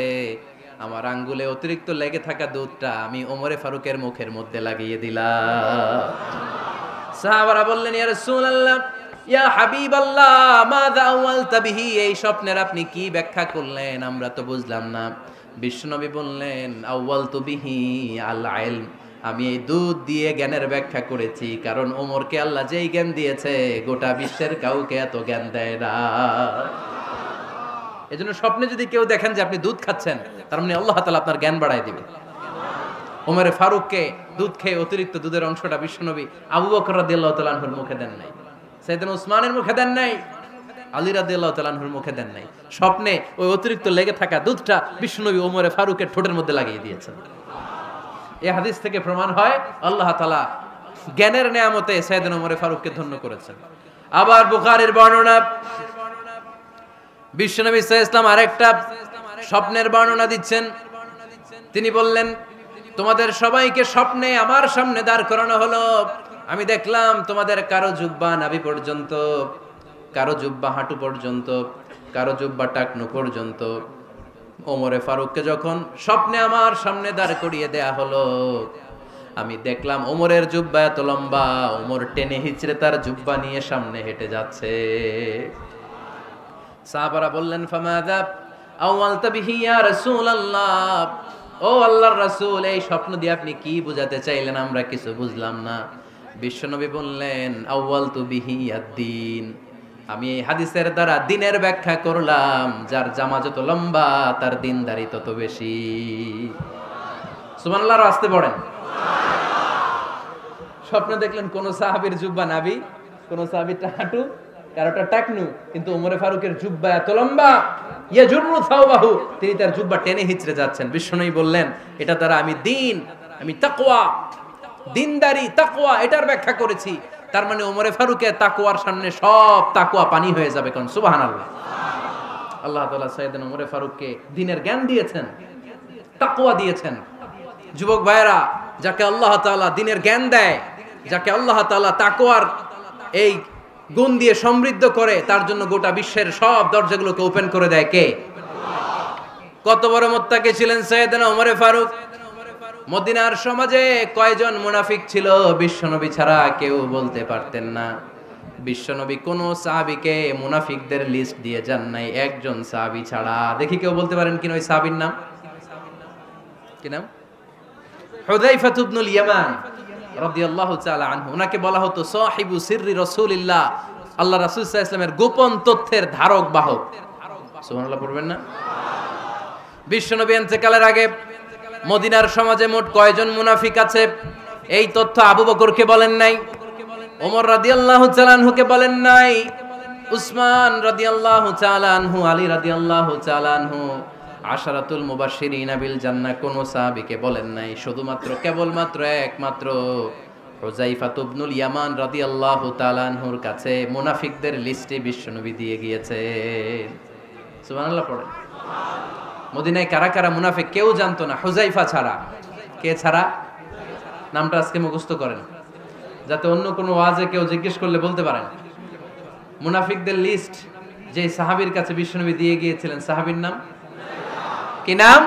আমার আঙ্গুলে অতিরিক্ত লেগে থাকা দুধটা আমি ওমরে ফারুকের মুখের মধ্যে লাগিয়ে দিলাম। সাহাবারা বললেন, ইয়া রাসূলুল্লাহ, ইয়া হাবিবাল্লাহ, মাযা আওয়ালতা বিহি, এই স্বপ্নের আপনি কি ব্যাখ্যা করলেন, আমরা তো বুঝলাম না। বিশ্বনবী বললেন, আওয়ালতু বিহি আল ইলম, আমি এই দুধ দিয়ে জ্ঞানের ব্যাখ্যা করেছি, কারণ ওমরকে আল্লাহ যেই জ্ঞান দিয়েছে গোটা বিশ্বের কাউকে এত জ্ঞান দেয় না। এজন্য স্বপ্নে যদি কেউ দেখেন যে আপনি দুধ খাচ্ছেন, তার মানে আল্লাহ তাআলা আপনার জ্ঞান বাড়ায় দিবে। ওমরে ফারুককে দুধ খেয়ে অতিরিক্ত দুধের অংশটা বিশ্বনবী আবু বকর রাদিয়াল্লাহু তাআলা আনহুর মুখে দেন নাই, সাইয়েদনা উসমানের মুখে দেন নাই, আলী রাদিয়াল্লাহু তাআলা আনহুর মুখে দেন নাই। স্বপ্নে ওই অতিরিক্ত লেগে থাকা দুধটা বিশ্বনবী ওমরে ফারুকের ঠোঁটের মধ্যে লাগিয়ে দিয়েছেন। এই হাদিস থেকে প্রমাণ হয় আল্লাহ তাআলা জ্ঞানের নেয়ামতে সাইয়েদনা ওমরে ফারুককে ধন্য করেছেন। আবার বুখারীর বর্ণনা, বিশ্বনবী সাল্লাল্লাহু আলাইহি ওয়াসাল্লাম আরেকটা স্বপ্নের বর্ণনা দিচ্ছেন। তিনি বললেন, তোমাদের সবাইকে স্বপ্নে আমার সামনে দাঁড় করানো হলো। আমি দেখলাম তোমাদের কারো জুব্বা নাভি পর্যন্ত, কারো জুব্বা হাঁটু পর্যন্ত, কারো জুব্বা টাকনু পর্যন্ত। ওমরে ফারুককে যখন স্বপ্নে আমার সামনে দাঁড় করিয়ে দেয়া হলো, আমি দেখলাম ওমরের জুব্বা এত লম্বা, ওমর টেনে হিচড়ে তার জুব্বা নিয়ে সামনে হেঁটে যাচ্ছে। সাহাবারা বললেন, ফামাযা আওয়ালতা বিহি ইয়া রাসূলুল্লাহ, ও আল্লাহর রাসূল, এই স্বপ্ন দিয়ে আপনি কি বোঝাতে চাইলেন, আমরা কিছু বুঝলাম না। বিশ্বনবী বললেন, আউয়ালতু বিহি আদ-দীন, আমি এই হাদিসের দ্বারা দ্বীনের ব্যাখ্যা করলাম, যার জামা যত লম্বা তার দ্বীনদারি তত বেশি। সুবহানাল্লাহ, আস্তে পড়েন। স্বপ্নে দেখলেন কোন সাহাবীর জুব্বা নাভি, কোন সাহাবীর হাঁটু, কারোটা টাকনু, কিন্তু ওমরে ফারুকের জুব্বা এত লম্বা, ইয়াজুরু সাওবাহু, তিনি তার জুব্বা টেনে হিচড়ে যাচ্ছেন। বিশ্বনবী বললেন, এটা দ্বারা আমি দ্বীন, আমি তাকওয়া, দ্বীনদারি, তাকওয়া, এটার ব্যাখ্যা করেছি। তার মানে ওমরে ফারুকের তাকওয়ার সামনে সব তাকওয়া পানি হয়ে যাবে। কোন সুবহানাল্লাহ। আল্লাহ তাআলা সাইয়েদনা ওমরে ফারুককে দ্বীনের জ্ঞান দিয়েছেন, তাকওয়া দিয়েছেন। যুবক ভাইরা, যাকে আল্লাহ তাআলা দ্বীনের জ্ঞান দেয়, যাকে আল্লাহ তাআলা তাকওয়ার এই গুণ দিয়ে সমৃদ্ধ করে, তার জন্য গোটা বিশ্বের সব দরজাগুলোকে ওপেন করে দেয় কে? কত বড় মুত্তাকি ছিলেন সাইয়েদনা ওমরে ফারুক। মদিনার সমাজে কয়জন মুনাফিক ছিল বিশ্বনবী ছাড়া কেউ বলতে পারতেন না। বিশ্বনবী কোন সাহাবীকে মুনাফিকদের লিস্ট দিয়ে যান নাই, একজন সাহাবী ছাড়া। দেখি কেউ বলতে পারেন কিনা ওই সাহাবীর নাম? কি নাম? হুযায়ফা ইবনুল ইয়ামান রাদিয়াল্লাহু তাআলা আনহু। ওনাকে বলা হতো সাহিবু সিররি রাসূলিল্লাহ, আল্লাহ রাসূল সাল্লাল্লাহু আলাইহি ওয়াসাল্লামের গোপন তথ্যের ধারক বাহক। সুবহানাল্লাহ পড়বেন না? বিশ্বনবী ইন্তেকালের আগে মদিনার সমাজে মোট কয়জন মুনাফিক আছে, এই তথ্য আবু বকরকে বলেন নাই, ওমর রাদিয়াল্লাহু তাআলা আনহুকে বলেন নাই, উসমান রাদিয়াল্লাহু তাআলা আনহু, আলী রাদিয়াল্লাহু তাআলা আনহু, আশারাতুল মুবাশশিরিন বিল জান্নাহ কোন সাহাবীকে বলেন নাই। শুধুমাত্র কেবলমাত্র একমাত্র হুযায়ফা ইবনুল ইয়ামান রাদিয়াল্লাহু তাআলা আনহুর কাছে মুনাফিকদের লিস্টে বিশ্বনবী দিয়ে গিয়েছেন। সুবহানাল্লাহ পড়েন। মদিনায় কারা কারা মুনাফিক কেউ জানতো না হুযায়ফা ছাড়া। কে ছাড়া? নামটা আজকে মুখস্থ করেন, যাতে অন্য কোনো ওয়াজে কেউ জিজ্ঞেস করলে বলতে পারেন। মুনাফিকদের লিস্ট যে সাহাবীর কাছে বিশ্বনবী দিয়ে গিয়েছিলেন, সাহাবীর নাম কি? নাম?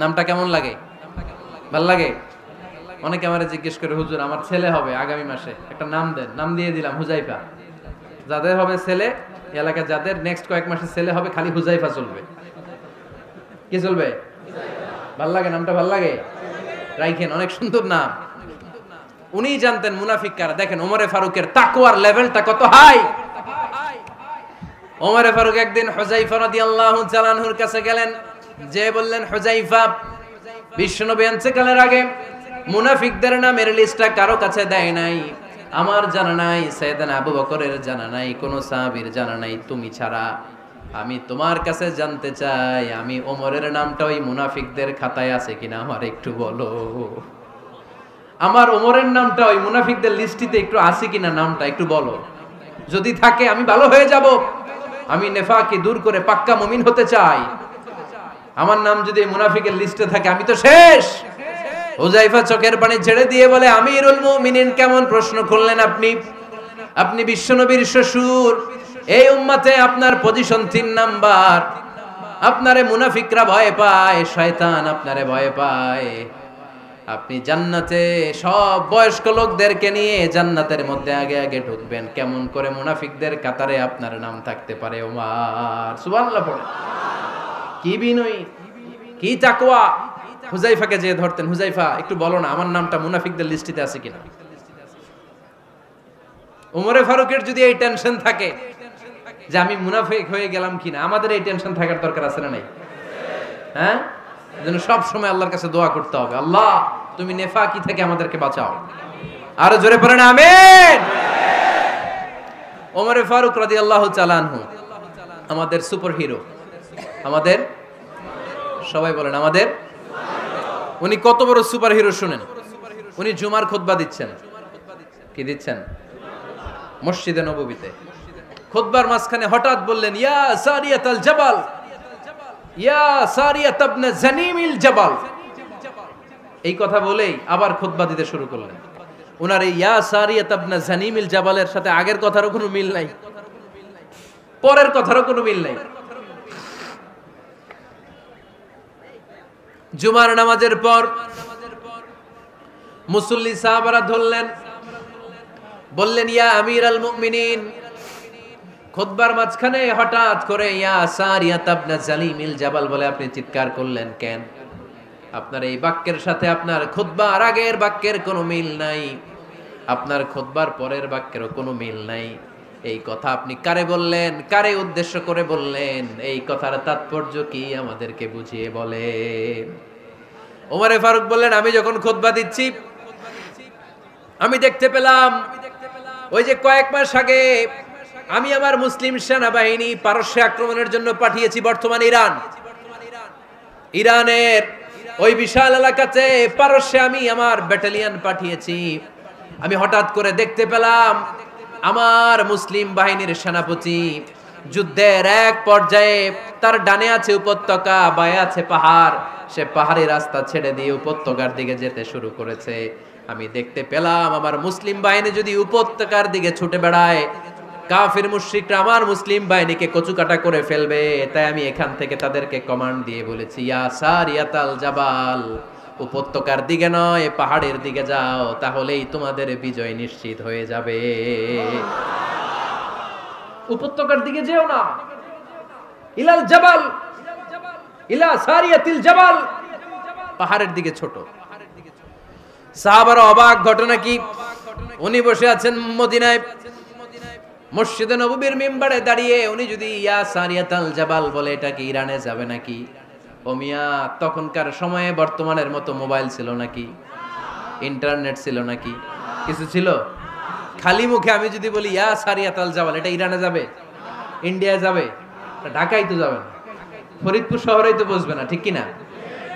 নামটা কেমন লাগে? ভালো লাগে? অনেকে আমারে জিজ্ঞেস করে, হুজুর আমার ছেলে হবে আগামী মাসে, একটা নাম দেন। নাম দিয়ে দিলাম হুযায়ফা। যাদের হবে ছেলে, এলাকায় যাদের নেক্সট কয়েক মাসে ছেলে হবে, খালি হুযায়ফা চলবে। কি চলবে? ভাল লাগে? নামটা ভাল লাগে? রাইখেন, অনেক সুন্দর নাম। উনি জানতেন মুনাফিক কারা। দেখেন ওমরে ফারুকের তাকওয়ার লেভেলটা কত হাই। ওমরে ফারুক একদিন হুযায়ফা রাদিয়াল্লাহু তাআলা আনহুর কাছে গেলেন, যে বললেন, হুযায়ফা, বিশ্বনবী ইন্তেকালের আগে মুনাফিকদের নামের লিস্টটা কারো কাছে দেয় নাই, আমার জানা নাই, সাইয়েদনা আবু বকরের জানা নাই, কোন সাহাবীর জানা নাই, তুমি ছাড়া। আমি তোমার কাছে জানতে চাই, আমি ওমরের নামটা ওই মুনাফিকদের খাতায় আছে কিনা আমার একটু বলো। আমার ওমরের নামটা ওই মুনাফিকদের লিস্টিতে একটু আছে কিনা, নামটা একটু বলো। যদি থাকে আমি ভালো হয়ে যাব। আমি নেফাকি দূর করে পাক্কা মুমিন হতে চাই। আমার নাম যদি মুনাফিকের লিস্টে থাকে আমি তো শেষ। হুযায়ফা চোখের পানি ছেড়ে দিয়ে বলে, আমিরুল মুমিনিন, কেমন প্রশ্ন করলেন আপনি? আপনি বিশ্বনবীর শ্বশুর, এই উম্মতে আপনার পজিশন 3 নাম্বার। আপনারে মুনাফিকরা ভয় পায়, শয়তান আপনারে ভয় পায়। আপনি জান্নাতে সব বয়স্ক লোকদেরকে নিয়ে জান্নাতের মধ্যে আগে আগে ঢুকবেন, কেমন করে মুনাফিকদের কাতারে আপনার নাম থাকতে পারে ওমর? সুবহানাল্লাহ পড়ে। কি বিনয়ী, কি তাকওয়া। হুযায়ফাকে যে ধরতেন, হুযায়ফা একটু বলো না আমার নামটা মুনাফিকদের লিস্টিতে আছে কিনা। ওমরে ফারুকের যদি এই টেনশন থাকে যে আমি মুনাফিক হয়ে গেলাম কিনা, আমাদের এই টেনশন থাকার দরকার আছে না নাই? হ্যাঁ, যেন সব সময় আল্লাহর কাছে দোয়া করতে হবে, আল্লাহ তুমি নেফাকি থেকে আমাদেরকে বাঁচাও। আরো জোরে পড়েন আমিন। ওমরে ফারুক রাদিয়াল্লাহু তাআলা আনহু আমাদের সুপার হিরো, আমাদের সবাই বলেন আমাদের। উনি কত বড় সুপার হিরো শুনেন। উনি জুমার খুতবা দিচ্ছেন। কি দিচ্ছেন? মসজিদে নববীতে খুতবার মাঝখানে হঠাৎ বললেন, ইয়া সারিয়াতাল জাবাল, ইয়া সারিয়াত ইবনে জানিমিল জাবাল। এই কথা বলেই আবার খুতবা দিতে শুরু করলেন। ওনার এই ইয়া সারিয়াত ইবনে জানিমিল জাবালের সাথে আগের কথারও কোনো মিল নাই, পরের কথারও কোনো মিল নাই। জুমার নামাজের পর মুসল্লি সাহাবারা ধরলেন, বললেন, ইয়া আমিরাল মুমিনিন। খুতবার মাঝখানে হঠাৎ করে ইয়া সারিয়াত ইবনে জালিমিল জাবাল বলে আপনি চিৎকার করলেন কেন? আপনার এই বাক্যের সাথে আপনার খুতবার আগের বাক্যের কোনো মিল নাই, আপনার খুতবার পরের বাক্যেরও কোনো মিল নাই। এই কথা আপনি কারে বললেন, কারে উদ্দেশ্য করে বললেন? এই কথার তাৎপর্য কি আমাদেরকে বুঝিয়ে বলেন। ওমরে ফারুক বললেন, আমি যখন খুতবা দিচ্ছি আমি দেখতে পেলাম ওই যে কয়েক মাস আগে আমি আমার মুসলিম সেনাবাহিনী পারস্যে আক্রমণের জন্য পাঠিয়েছি, বর্তমান ইরানের ওই বিশাল এলাকাতে পারস্যে আমি আমার ব্যাটালিয়ন পাঠিয়েছি। আমি হঠাৎ করে দেখতে পেলাম আমার মুসলিম বাহিনীর সেনাপতি যুদ্ধের এক পর্যায়ে তার ডানে আছে উপত্যকা, বায়ে আছে পাহাড়, সে পাহাড়ি রাস্তা ছেড়ে দিয়ে উপত্যকার দিকে যেতে শুরু করেছে। আমি দেখতে পেলাম আমার মুসলিম বাহিনী যদি উপত্যকার দিকে ছুটে বেড়ায়, কাফির মুশরিকরা আমার মুসলিম বাহিনীকে কচুকাটা করে ফেলবে। তাই আমি এখান থেকে তাদেরকে কমান্ড দিয়ে বলেছি, ইয়া সারিয়াতাল জাবাল, উপত্যকার দিকে নয় পাহাড়ের দিকে যাও, তাহলেই তোমাদের বিজয় নিশ্চিত হয়ে যাবে। উপত্যকার দিকে যেও না, ইলাল জাবাল, ইলা সারিয়াতিল জাবাল, পাহাড়ের দিকে ছোট। সাহাবারা অবাক, ঘটনা কি? উনি বসে আছেন মদিনায় মসজিদে নববীর মিম্বারে দাঁড়িয়ে, উনি যদি ইয়া সারিয়াতাল জাবাল বলে এটা কি ইরানে যাবে নাকি? ও মিয়া, তখনকার সময়ে বর্তমানের মতো মোবাইল ছিল নাকি, ইন্টারনেট ছিল নাকি, কিছু ছিল? খালি মুখে আমি যদি বলি ইয়া সারিয়াতাল জাবাল, এটা ইরানে যাবে, ইন্ডিয়া যাবে, ঢাকায় তো যাবে না, ফরিদপুর শহরেই তো বসবে না, ঠিক কিনা?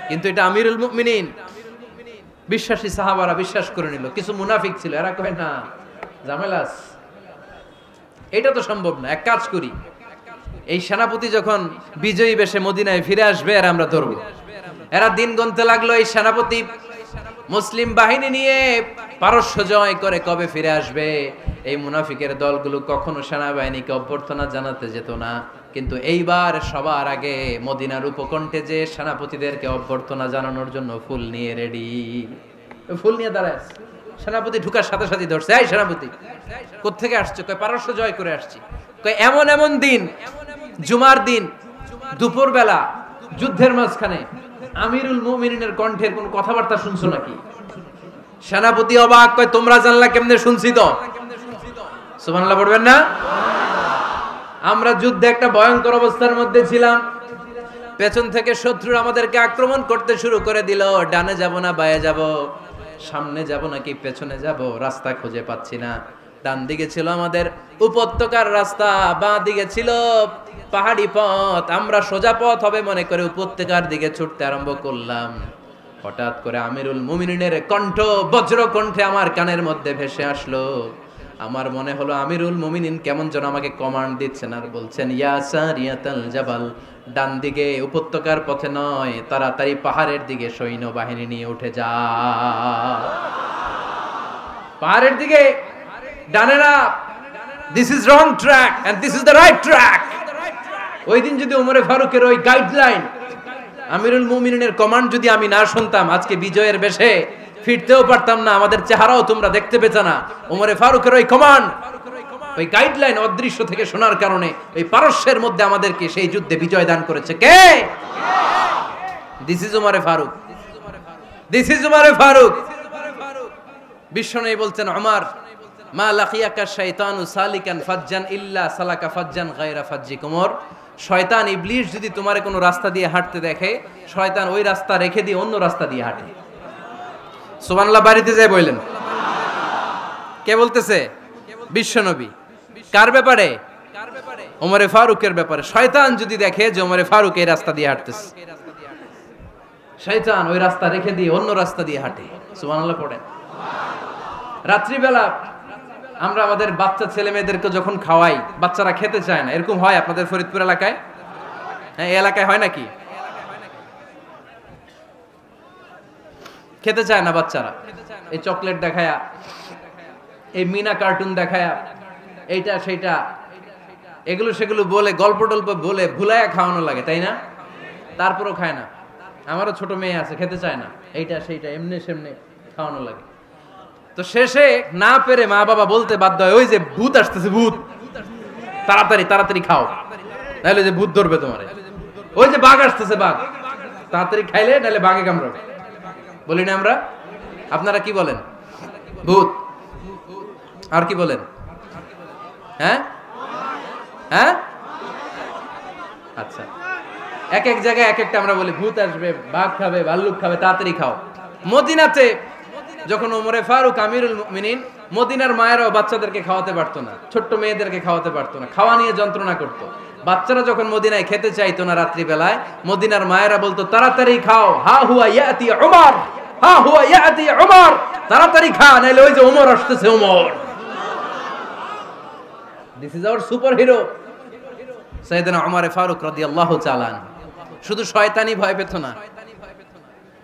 কিন্তু এটা আমিরুল মুমিনিন বিশ্বাসী সাহাবারা বিশ্বাস করে নিল। কিছু মুনাফিক ছিল, এরা কয় না ঝামেলাস, এটা তো সম্ভব না। এক কাজ করি, এই সেনাপতি যখন বিজয়ী বেশে মদিনায় ফিরে আসবে আর আমরা ধরবো। এরা দিন গুনতে লাগলো, এই সেনাপতি মুসলিম বাহিনী নিয়ে পারস্য জয় করে কবে ফিরে আসবে। এই মুনাফিকের দলগুলো কখনো সেনাবাহিনীকে অভ্যর্থনা জানাতে যেত না, কিন্তু এইবার সবার আগে মদিনার উপকণ্ঠে যে সেনাপতিদেরকে অভ্যর্থনা জানানোর জন্য ফুল নিয়ে রেডি, ফুল নিয়ে দাঁড়ায়। সেনাপতি ঢুকার সাথে সাথে ধরছে, এই সেনাপতি কোত্থেকে আসছে? কয় পারস্য জয় করে আসছি। কয় এমন এমন দিন, জুমার দিন দুপুর বেলা যুদ্ধের মাঝখানে আমিরুল মুমিনিনের কণ্ঠের কোন কথাবার্তা শুনছো নাকি? সেনাপতি অবাক, কয় তোমরা জানলা কেমনে? শুনছি তো। সুবহানাল্লাহ পড়বেন না? আমরা যুদ্ধে একটা ভয়ঙ্কর অবস্থার মধ্যে ছিলাম, পেছন থেকে শত্রু আমাদেরকে আক্রমণ করতে শুরু করে দিল। ডানে যাব না বায়ে যাব, সামনে যাব নাকি পেছনে যাব, রাস্তা খুঁজে পাচ্ছি না। ডান দিকে ছিল আমাদের উপত্যকার রাস্তা, বাঁ দিকে ছিল পাহাড়ি পথ। আমরা সোজা পথ হবে মনে করে উপত্যকার দিকে ছুটতে আরম্ভ করলাম। হঠাৎ করে আমিরুল মুমিনিনের কণ্ঠ বজ্র কণ্ঠে আমার কানের মধ্যে ভেসে আসলো, আমার মনে হলো আমিরুল মুমিনিন কেমন যেন আমাকে কমান্ড দিচ্ছেন আর বলছেন, ইয়া সারিয়াতাল জাবাল, ডান দিকে উপত্যকার পথে নয়, তাড়াতাড়ি পাহাড়ের দিকে সৈন্যবাহিনী নিয়ে উঠে যা। পাহাড়ের দিকে, ডানে না। This is wrong track and this is the right track. ওই দিন যদি ওমরে ফারুকের ওই গাইডলাইন, আমিরুল মুমিনিনের কমান্ড যদি আমি না শুনতাম, আজকে বিজয়ের বেশে ফিরতেও পারতাম না, আমাদের চেহারাও তোমরা দেখতে পেতে না। ওমরে ফারুকের ওই কমান্ড, ওই গাইডলাইন অদৃশ্য থেকে শোনার কারণে ওই পারস্যের মধ্যে আমাদেরকে সেই যুদ্ধে বিজয় দান করেছে কে? দিস ইজ ওমরে ফারুক, দিস ইজ ওমরে ফারুক। বিশ্বনবী বলছেন, ওমর, মা লাকিয়াকা শাইতানু সালিকান ফাজ্জান ইল্লা সালাকা ফাজ্জান গায়রা ফাজ্জিক। ওমর, শয়তান ইবলিস যদি তোমারে কোনো রাস্তা দিয়ে হাঁটতে দেখে, শয়তান ওই রাস্তা রেখে দিয়ে অন্য রাস্তা দিয়ে হাঁটে। সুবহানাল্লাহ বাড়িতে যায় বললেন। কে বলতেছে? বিশ্বনবী। কার ব্যাপারে? ওমরে ফারুকের ব্যাপারে। শয়তান যদি দেখে যে ওমরে ফারুক এই রাস্তা দিয়ে হাঁটতেছে, শয়তান ওই রাস্তা রেখে দিয়ে অন্য রাস্তা দিয়ে হাঁটে। সুবহানাল্লাহ পড়েন। রাত্রিবেলা আমরা আমাদের বাচ্চা ছেলে মেয়েদেরকে যখন খাওয়াই, বাচ্চারা খেতে চায় না, এরকম হয় আপনাদের ফরিদপুর এলাকায়? হ্যাঁ, এই এলাকায় হয় নাকি? খেতে চায় না বাচ্চারা, এই চকলেট দেখায়া, এই মিনা কার্টুন দেখায়া, এইটা সেইটা, এগুলো সেগুলো বলে, গল্প টল্প বলে ভুলায়া খাওয়ানো লাগে, তাই না? তারপরও খায় না। আমারও ছোট মেয়ে আছে, খেতে চায় না, এইটা সেইটা এমনি সেমনি খাওয়ানো লাগে। তো শেষে না পেরে মা বাবা বলতে বাধ্য হয়, ওই যে ভূত আসতেছে, ভূত, তাড়াতাড়ি তাড়াতাড়ি খাও, নাহলে যে ভূত ধরবে তোমারে। ওই যে বাঘ আসতেছে, বাঘ, তাড়াতাড়ি খাইলে নাহলে বাঘে কামড়াবে। বলি না আমরা? আপনারা কি বলেন? ভূত। আর কি বলেন? হ্যাঁ হ্যাঁ, আচ্ছা, এক এক জায়গায় এক একটা আমরা বলি, ভূত আসবে, বাঘ খাবে, ভাল্লুক খাবে, তাড়াতাড়ি খাও। মদিনাতে যখন ওমরে ফারুক আমিরুল মুমিনিন, মদিনার মায়েরাও বাচ্চাদেরকে খাওয়াতে পারতো না, ছোট্ট মেয়েদেরকে খাওয়াতে পারতো না, খাওয়া নিয়ে যন্ত্রণা করতো। বাচ্চারা যখন মদিনায় খেতে চাইতো না রাত্রি বেলায়, মদিনার মায়েরা বলতো, তাড়াতাড়ি খাও, হা হুয়া ইয়াতি উমর, হা হুয়া ইয়াতি উমর, তাড়াতাড়ি খা, নাইলে ওই যে ওমর আসতেছে, Omar. This is our super hero সাইয়েদনা ওমর ফারুক রাদিয়াল্লাহু তাআলা আনহু। শুধু শয়তানি ভয় পেত না,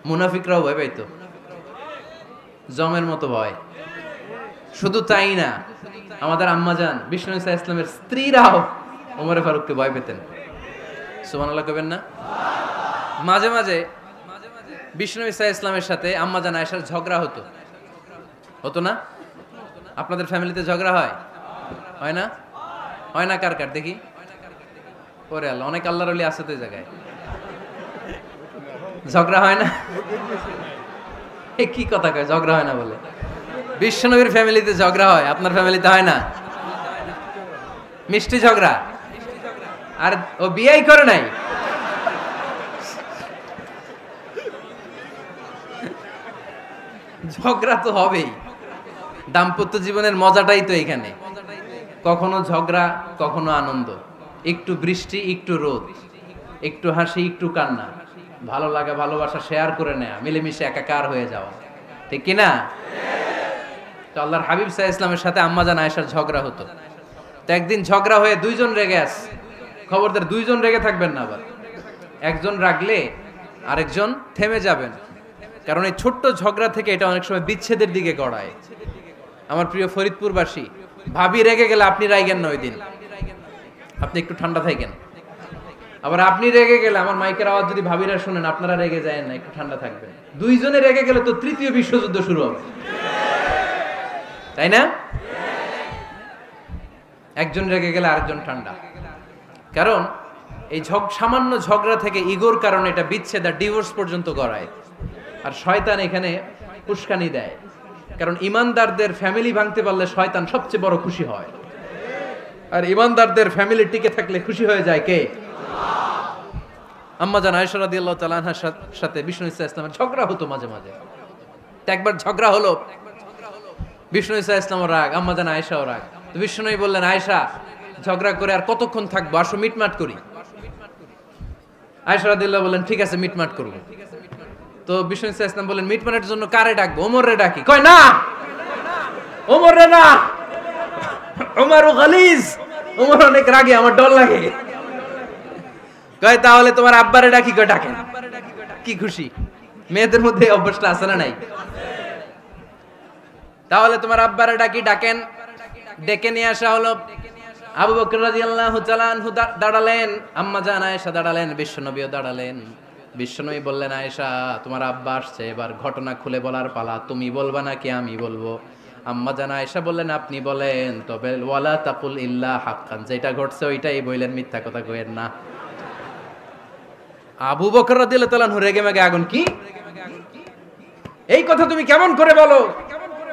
মুনাফিকরাও ভয় পাইতো, জমের মতো ভয়। শুধু তাই না, আমাদের আম্মাজান বিষ্ণু ইসা ইসলামের স্ত্রীরাও ওমরে ফারুককে ভয় পেতেন। সুবহানাল্লাহ কইবেন না? মাঝে মাঝে বিষ্ণু ইসা ইসলামের সাথে আম্মাজান আয়েশার ঝগড়া হতো, হতো না? আপনাদের ফ্যামিলিতে ঝগড়া হয়? হয় না? হয় না? কার কার দেখি? ওরে আল্লাহ, অনেক আল্লাহর ওলি আছে তো এই জায়গায়। ঝগড়া হয় না? কি কথা কয়, ঝগড়া হয় না বলে? বিশ্বনবীর ফ্যামিলিতে ঝগড়া হয়, আপনার ফ্যামিলিতে হয় না? মিষ্টি ঝগড়া। আর ও বিয়েই করে নাই। ঝগড়া তো হবেই, দাম্পত্য জীবনের মজাটাই তো এখানে। কখনো ঝগড়া, কখনো আনন্দ, একটু বৃষ্টি, একটু রোদ, একটু হাসি, একটু কান্না, ভালো লাগা, ভালোবাসা শেয়ার করে নেয়া, মিলেমিশে একাকার হয়ে যাওয়া, ঠিক কিনা? তো আল্লাহর হাবিব সাল্লাল্লাহু আলাইহি ইসলামের সাথে আম্মাজান আয়েশার ঝগড়া হতো। তো একদিন ঝগড়া হয়ে দুইজন রেগে আছে। খবরদার দুইজন রেগে থাকবেন না, আবার একজন রাগলে আরেকজন থেমে যাবেন, কারণ এই ছোট্ট ঝগড়া থেকে এটা অনেক সময় বিচ্ছেদের দিকে গড়ায়। আমার প্রিয় ফরিদপুরবাসী, ভাবি রেগে গেলে আপনি রাইগেন না, ওই দিন আপনি একটু ঠান্ডা থাকেন। আবার আপনি রেগে গেলে, আমার মাইকের আওয়াজ যদি ভাবিরা শুনেন, আপনারা রেগে যায় না, একটু ঠান্ডা থাকবেন। দুইজনে রেগে গেলে তো তৃতীয় বিশ্বযুদ্ধ শুরু হবে, তাই না? একজন রেগে গেলে আরেকজন ঠান্ডা, কারণ এই সামান্য ঝগড়া থেকে ইগোর কারণে এটা বিচ্ছেদ আর ডিভোর্স পর্যন্ত গড়ায়। আর শয়তান এখানে উস্কানি দেয়, কারণ ইমানদারদের ফ্যামিলি ভাঙতে পারলে শয়তান সবচেয়ে বড় খুশি হয়, আর ইমানদারদের ফ্যামিলি টিকে থাকলে খুশি হয়ে যায় কে? আম্মাজান আয়েশা রাদিয়াল্লাহু তাআলা আনহার সাথে বিষ্ণু ইসলামের ঝগড়া হতো মাঝে মাঝে। একবার ঝগড়া হলো, বিষ্ণু ইসলামও রাগ, আম্মাজান আয়েশাও রাগ। তো বিষ্ণুই বললেন, আয়েশা, ঝগড়া করে আর কতক্ষণ থাকবো, আসো মিটমাট করি। আয়েশা রাদিয়াল্লাহু বললেন, ঠিক আছে, মিটমাট করব। তো বিষ্ণু ইসলাম বললেন, মিটমাটের জন্য কারে ডাকবো? ওমর রে ডাকি। কয় না, ওমর রে না, উমরু গালিজ, উমর অনেক রাগী, আমার ডর লাগে। কয় তাহলে তোমার আব্বারে ডাকি, কয় ডাকেন। কি খুশি, মেয়েদের মধ্যে অভ্যাসটা আছে না নাই? তাহলে তোমার আব্বারে ডাকি, ডাকেন। ডেকে নিয়ে আসা হলো। আবু বকর রাদিয়াল্লাহু তাআলা আনহু দাঁড়ালেন, আম্মা জান আয়েশা দাঁড়ালেন, বিশ্বনবীও দাঁড়ালেন। বিশ্বনবী বললেন, আয়েশা তোমার আব্বা আসছে, এবার ঘটনা খুলে বলার পালা, তুমি বলবা নাকি আমি বলবো? আম্মা জান আয়েশা বললেন, আপনি বলেন, তবে ওয়ালা তাকুল ইল্লা হাক্কান, যেটা ঘটছে ওইটাই বললেন, মিথ্যা কথা কইেন না। আবু বকর রাদিয়াল্লাহু তাআলা আনহু রেগে মেগে আগুন, কি এই কথা তুমি কেমন করে বলো?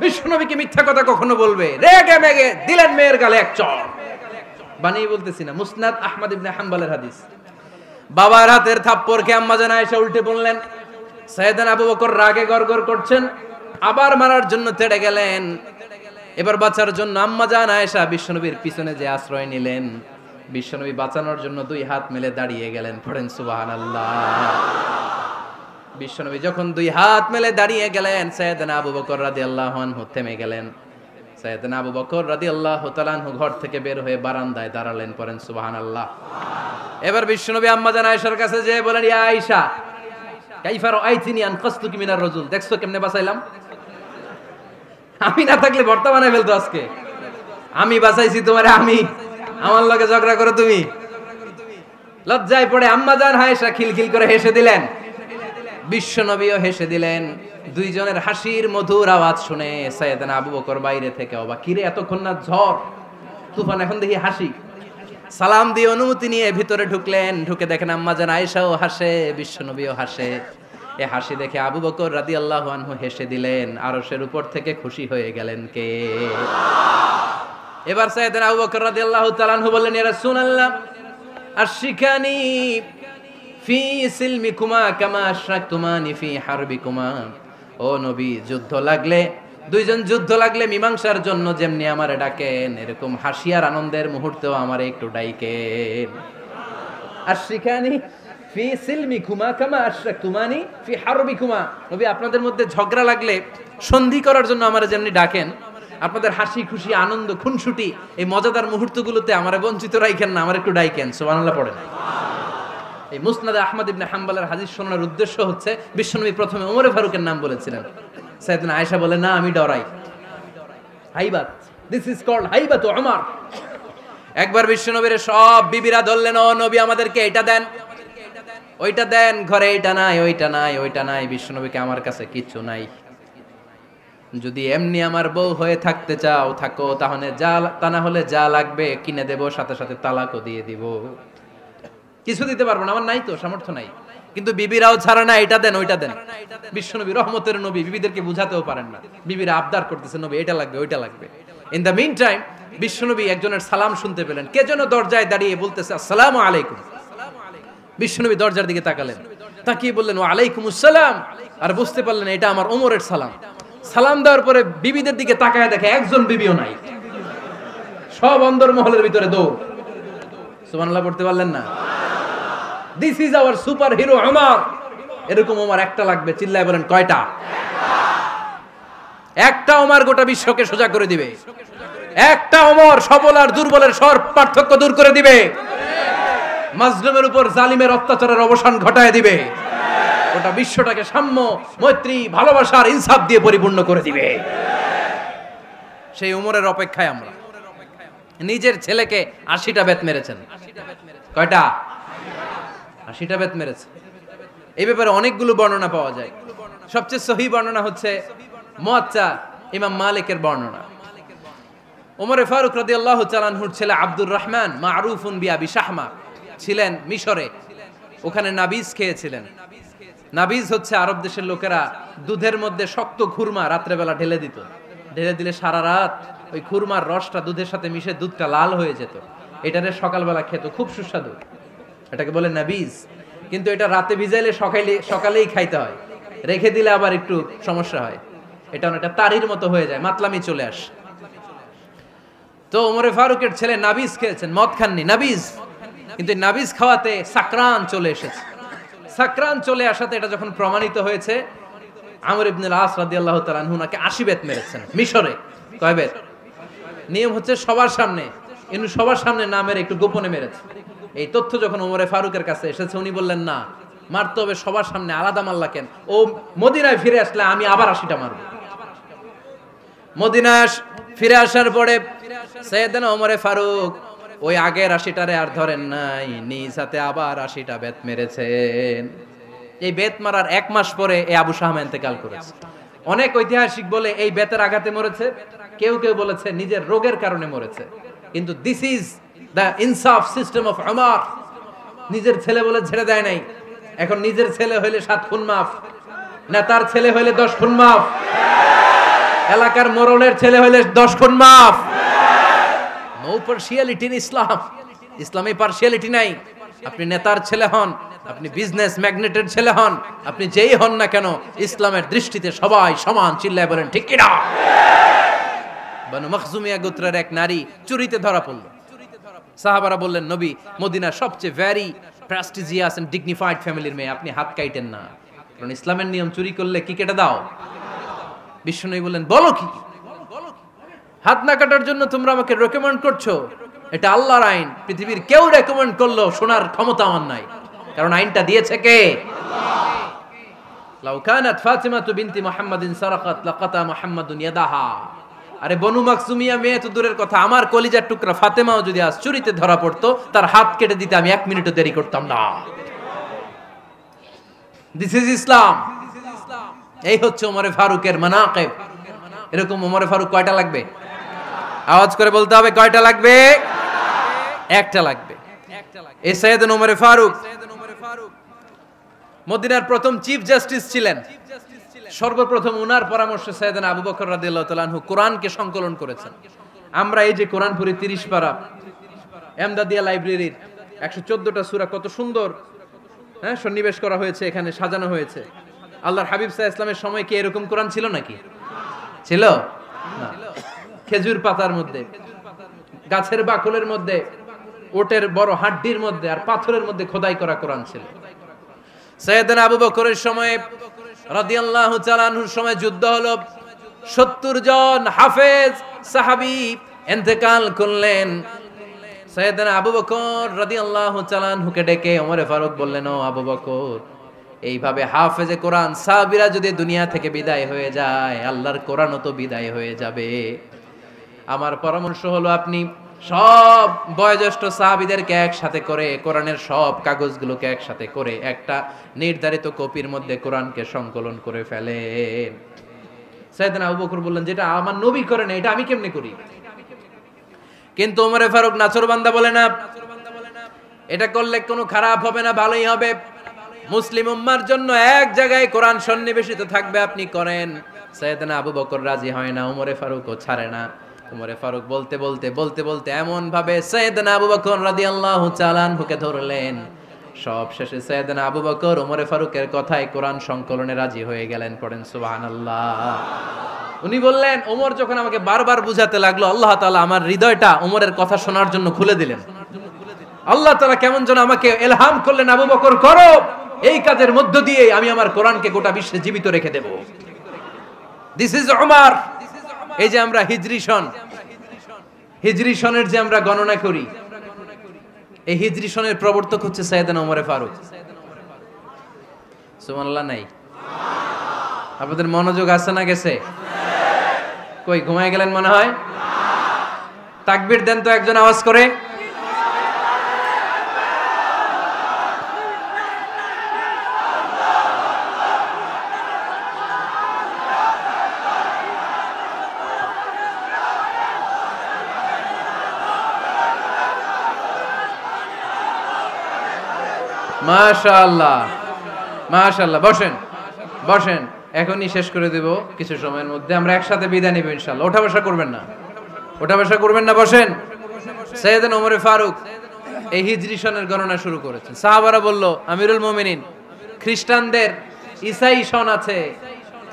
বিশ্বনবী কি মিথ্যা কথা কখনো বলবে? রেগে মেগে দিলেন মেয়ের গালে এক চড়। বানিয়ে বলতেছি না, মুসনাদ আহমদ ইবনে হাম্বলের হাদিস। বাবার হাতের থাপ্পড়কে আম্মা জান আয়েশা উল্টে বললেন। সাইয়েদনা আবু বকর রাগে গড়গড় করছেন, আবার মারার জন্য তেড়ে গেলেন। এবার বাঁচার জন্য আম্মা জান আয়েশা বিশ্বনবীর পিছনে যে আশ্রয় নিলেন, বিশ্বনবী বাঁচানোর জন্য দুই হাত মেলে দাঁড়িয়ে গেলেন। পড়েন সুবহানাল্লাহ। বিশ্বনবী যখন দুই হাত মেলে দাঁড়িয়ে গেলেন, সাইয়েদনা আবু বকর রাদিয়াল্লাহু আনহু থেমে গেলেন। সাইয়েদনা আবু বকর রাদিয়াল্লাহু তাআলা আনহু ঘর থেকে বের হয়ে বারান্দায় দাঁড়ালেন। পড়েন সুবহানাল্লাহ। এবার বিশ্বনবী আম্মা জান আয়েশার কাছে যেয়ে বলেন, ইয়া আয়েশা কাইফা রাআইতিনি আনকাসতুকি মিনার রাজুল, দেখছো কেমনে বাঁচাইলাম? আমি না থাকলে ভর্তা বানাই ফেলতো আজকে। আমি বাঁচাইছি তোমারে, আমি, আমার লগে ঝগড়া করো তুমি। লজ্জায় পড়ে আম্মা জান আয়েশা খিলখিল করে হেসে দিলেন, বিশ্বনবীও হেসে দিলেন। দুইজনের হাসির মধুর আওয়াজ শুনে সাইয়েদনা আবু বকর বাইরে থেকে অবাক, কিরে এতক্ষণ না ঝড় তুফান, এখন দেখি হাসি। সালাম দিয়ে অনুমতি নিয়ে ভিতরে ঢুকলেন। ঢুকে দেখেন আম্মা জান আয়েশাও হাসে, বিশ্বনবীও হাসে। এ হাসি দেখে আবু বকর রাদিয়াল্লাহু আনহু হেসে দিলেন। আরশের উপর থেকে খুশি হয়ে গেলেন কে? এবার সাইয়েদনা আবু বকর রাদিয়াল্লাহু তাআলা আনহু বললেন, ইয়া রাসূলুল্লাহ আশরিকানি ফি সিলমিকুমা কামা আশরাকতুমানি ফি হারবিকুমা। ও নবী, যুদ্ধ লাগলে, দুইজন যুদ্ধ লাগলে মীমাংসার জন্য যেমনি আমারে ডাকেন, এরকম হাসি আর আনন্দের মুহূর্তেও আমারে একটু ডাইকেন। আশরিকানি ফি সিলমিকুমা কামা আশরাকতুমানি ফি হারবিকুমা। নবী, আপনাদের মধ্যে ঝগড়া লাগলে সন্ধি করার জন্য আমারে যেমনি ডাকেন, আপনাদের হাসি খুশি আনন্দ খুনসুটি এই মজাদার মুহূর্তগুলোতে আমারে বঞ্চিত রাখেন না, আমার একটু ডাইকেন। সুবহানাল্লাহ পড়েন। এই মুসনাদে আহমদ ইবনে হাম্বলের হাদিস শোনার উদ্দেশ্য হচ্ছে, বিশ্বনবী প্রথমে ওমর ফারুকের নাম বলেছিলেন। সাইয়েদনা আয়েশা বলে, না আমি ডরাই। হাইবাত, দিস ইজ কল্ড হাইবাত ওমর। একবার বিশ্বনবীর সব বিবিরা ধরলেন, ও নবী আমাদেরকে এটা দেন, ওইটা দেন, ঘরে এটা নাই, ওইটা নাই, ওইটা নাই। বিশ্বনবীকে, আমার কাছে কিচ্ছু নাই, যদি এমনি আমার বউ হয়ে থাকতে চাও থাকো, তাহলে তা না হলে যা লাগবে কিনে দেব, সাথে সাথে তালাকও দিয়ে দিব। কিছু দিতে পারবো না, আমার নাই তো, সামর্থ্য নাই। কিন্তু বিবিরাও ছাড়ে না, এটা দেন ওইটা দেন। বিশ্বনবী রহমতের নবী, বিবিদেরকে বুঝাতেও পারেন না, বিবিরা আবদার করতেছে, নবী এটা লাগবে ওইটা লাগবে। ইন দ্য মিন টাইম বিশ্বনবী একজনের সালাম শুনতে পেলেন। কে যেন দরজায় দাঁড়িয়ে বলতেছে, আসসালামু আলাইকুম। বিশ্বনবী দরজার দিকে তাকালেন, তাকিয়ে বললেন, ওয়া আলাইকুমুস সালাম। আর বুঝতে পারলেন এটা আমার ওমরের সালাম। সালাম দেওয়ার পরে বিবিদের দিকে তাকায় দেখে একজন বিবিও নাই, সব অন্দরমহলের ভিতরে দৌড়। সুবহানাল্লাহ পড়তে পারলেন না? This is our super hero Omar. এরকম ওমর একটা লাগবে, চিল্লায় বলেন কয়টা? একটা ওমর গোটা বিশ্বকে সোজা করে দিবে। একটা ওমর সবল আর দুর্বলের সব পার্থক্য দূর করে দিবে। মাজলুমের উপর জালিমের অত্যাচারের অবসান ঘটায় দিবে। গোটা বিশ্বটাকে সাম্য, মৈত্রী, ভালোবাসার ইনসাফ দিয়ে পরিপূর্ণ করে দিবে। সেই ওমরের অপেক্ষায় আমরা। নিজের ছেলেকে 80টা বেত মেরেছেন। কয়টা? 80টা বেত মেরেছে। এই ব্যাপারে অনেকগুলো বর্ণনা পাওয়া যায়। সবচেয়ে সহিহ বর্ণনা হচ্ছে মুয়াত্তা ইমাম মালিকের বর্ণনা। ওমরে ফারুক রাদিয়াল্লাহু তাআলা আনহুর ছেলে আব্দুর রহমান মারুফুন বিআবি শাহমা ছিলেন মিশরে। ওখানে নাবিজ খেয়েছিলেন। নাবিজ হচ্ছে আরব দেশের লোকেরা দুধের মধ্যে শক্ত খুরমা রাত্রেবেলা ঢেলে দিত। ঢেলে দিলে সারা রাত ওই খুরমার রসটা দুধের সাথে মিশে দুধটা লাল হয়ে যেত। এটারে সকালবেলা খেত, খুব সুস্বাদু। এটাকে বলে নাবিজ। কিন্তু এটা রাতে ভিজাইলে সকালেই খাইতে হয়, রেখে দিলে আবার একটু সমস্যা হয়। এটা অনেকটা তারির মতো হয়ে যায়, মাতলামি চলে আসে। তো ওমরে ফারুকের ছেলে নাবিজ খেয়েছেন, মদ খাননি, নাবিজ। কিন্তু নাবিজ খাওয়াতে সাকরান চলে এসেছে। সাকরান চলে আসাতে এটা যখন প্রমাণিত হয়েছে, আমর ইবনে আল আস রাদিয়াল্লাহু তাআলা আনহু নাকি 80 বেত মেরেছেন মিশরে। কয় বেত? নিয়ম হচ্ছে সবার সামনে, কিন্তু সবার সামনে না মেরে একটু গোপনে মেরেছে। এই তথ্য যখন ওমরে ফারুকের কাছে এসেছে, উনি বললেন না, মারতে হবে সবার সামনে, আলাদা মাল্লা কেন? ও মদিনায় ফিরে আসলে আমি আবার 80টা মারব। মদিনায় ফিরে আসার পরে সাইয়েদনা ওমরে ফারুক ওই আগের 80টারে আর ধরেন নাই, নিজ হাতে আবার 80টা বেত মেরেছেন। এই বেত মারার 1 মাস পরে এই আবু শাহমা ইন্তেকাল করেছে। অনেক ঐতিহাসিক বলে এই বেতের আঘাতে মরেছে, কেউ কেউ বলেছে নিজের রোগের কারণে মরেছে। কিন্তু দিস ইজ দ্য ইনসাফ সিস্টেম অফ উমর। নিজের ছেলে বলে ছেড়ে দেয় নাই। এখন নিজের ছেলে হইলে 7 খুন মাফ, নেতার ছেলে হইলে 10 খুন মাফ, এলাকার মোড়লের ছেলে হইলে 10 খুন মাফ। নো পার্সিয়ালিটি ইন ইসলাম। ইসলামে পার্সিয়ালিটি নাই। আপনি নেতার ছেলে হন, আপনি বিজনেস ম্যাগনেটের ছেলে হন, আপনি যেই হন না কেন, ইসলামের দৃষ্টিতে সবাই সমান। চিল্লায় বলেন ঠিক কিনা? বানু মখজুমিয়া গোত্রের এক নারী চুরিতে ধরা পড়ল। সাহাবারা বললেন, নবী, মদিনার সবচেয়ে ভেরি প্রেস্টিজিয়াস এন্ড ডিগনিফাইড ফ্যামিলির মেয়ে, আপনি হাত কাটেন না, কারণ ইসলামের নিয়ম চুরি করলে কি কেটে দাও। বিশ্বনবী বললেন, বলো কি? হাত না কাটার জন্য তোমরা আমাকে রেকমেন্ড করছো? এটা আল্লাহর আইন। পৃথিবীর কেউ রেকমেন্ড করলো শোনার ক্ষমতা আমার নাই, কারণ আইনটা দিয়েছে কে? লাউ কানাত ফাতিমাতু বিনতি মুহাম্মাদিন সারাকাত লাকাতা মুহাম্মাদুন ইয়াদাহা। আরে বনু মাকসুমিয়া মেয়ে তো দূরের কথা, আমার কলিজার টুকরা ফাতেমাও যদি আজ চুরিতে ধরা পড়তো, তার হাত কেটে দিতে আমি 1 মিনিটও দেরি করতাম না। দিস ইজ ইসলাম। এই হচ্ছে ওমরে ফারুকের মানাকিব। এরকম ওমরে ফারুক কয়টা লাগবে? আওয়াজ করে বলতে হবে, কয়টা লাগবে? একটা লাগবে। এই সাইয়েদনা ওমরে ফারুক মদিনার প্রথম চিফ জাস্টিস ছিলেন। সর্বপ্রথম উনার পরামর্শে সাইয়েদনা আবু বকর রাদিয়াল্লাহু তাআলা আনহু কোরআনকে সংকলন করেছেন। আমরা এই যে কোরআন পড়ি 30 পারা, এমদাদিয়া লাইব্রেরির 114টা সূরা, কত সুন্দর সন্নিবেশ করা হয়েছে, এখানে সাজানো হয়েছে। আল্লাহর হাবিব সাল্লাল্লাহু আলাইহি ওয়াসাল্লামের সময় কি এরকম কোরআন ছিল নাকি? ছিল না। খেজুর পাতার মধ্যে, গাছের বাকলের মধ্যে, ওটের বড় হাড্ডির মধ্যে আর পাথরের মধ্যে খোদাই করা কোরআন ছিল। সাইয়েদনা আবু বকরের সময় রাদিয়াল্লাহু তাআলা আনহুর সময় যুদ্ধ হলো, 70 জন হাফেজ সাহাবী ইন্তেকাল করলেন। সাইয়েদনা আবু বকর রাদিয়াল্লাহু তাআলা আনহুকে ডেকে ওমরে ফারুক বললেন, ও আবু বকর, এইভাবে হাফেজে কোরআন সাহাবীরা যদি দুনিয়া থেকে বিদায় হয়ে যায়, আল্লাহর কোরআনও তো বিদায় হয়ে যাবে। আমার পরামর্শ হলো আপনি সব বয়োজ্যেষ্ঠ সাহাবীদেরকে একসাথে করে কোরআনের সব কাগজগুলোকে একসাথে করে একটা নির্ধারিত কপির মধ্যে কোরআনকে সংকলন করে ফেলেন। সাইয়েদনা আবু বকর বললেন, যেটা আমার নবী করেন এটা আমি কেমনে করি? কিন্তু ওমরে ফারুক নাছরবান্দা বলে না, এটা করলে কোনো খারাপ হবে না, ভালোই হবে। মুসলিম উম্মার জন্য এক জায়গায় কোরআন সন্নিবেশিত থাকবে, আপনি করেন। সাইয়েদনা আবু বকর রাজি হয় না, ওমরে ফারুকও ছাড়ে না। ওমরে ফারুক বলতে বলতে বলতে বলতে এমন ভাবে সাইয়েদনা আবু বকর রাদিয়াল্লাহু তাআলা আনহুকে ধরলেন, সব শেষে সাইয়েদনা আবু বকর ওমরে ফারুকের কথায় কোরআন সংকলনে রাজি হয়ে গেলেন। পড়েন সুবহানাল্লাহ। উনি বললেন, ওমর যখন আমাকে বারবার বুঝাতে লাগলো, আল্লাহ তাআলা আমার হৃদয়টা ওমরের কথা শোনার জন্য খুলে দিলেন। আল্লাহ তাআলা কেমন যেন আমাকে ইলহাম করলেন, আবু বকর করো, এই কাজের মধ্য দিয়ে আমি আমার কোরআনকে গোটা বিশ্বে জীবিত রেখে দেব। This is Umar. এই যে আমরা হিজরি সনের যে আমরা গণনা করি, এই হিজরি সনের প্রবর্তক হচ্ছে সাইয়েদনা ওমরে ফারুক। সুবহানাল্লাহ নাই? আপনাদের মনোযোগ আছে না গেছে? কই ঘুমায় গেলেন মনে হয়? তাকবীর দেন তো একজন আওয়াজ করে। মাশাআল্লাহ, মাশাআল্লাহ। বসেন বসেন, এখনই শেষ করে দেব কিছু সময়ের মধ্যে। আমরা একসাথে বিদায় নিব ইনশাআল্লাহ। ওঠা বসা করবেন না, ওঠা বসা করবেন না, বসেন। সাইয়েদনা ওমরে ফারুক এই হিজরি সনের গণনা শুরু করেছেন। সাহাবারা বলল, আমিরুল মুমিনিন, খ্রিস্টানদের ঈসাই সন আছে,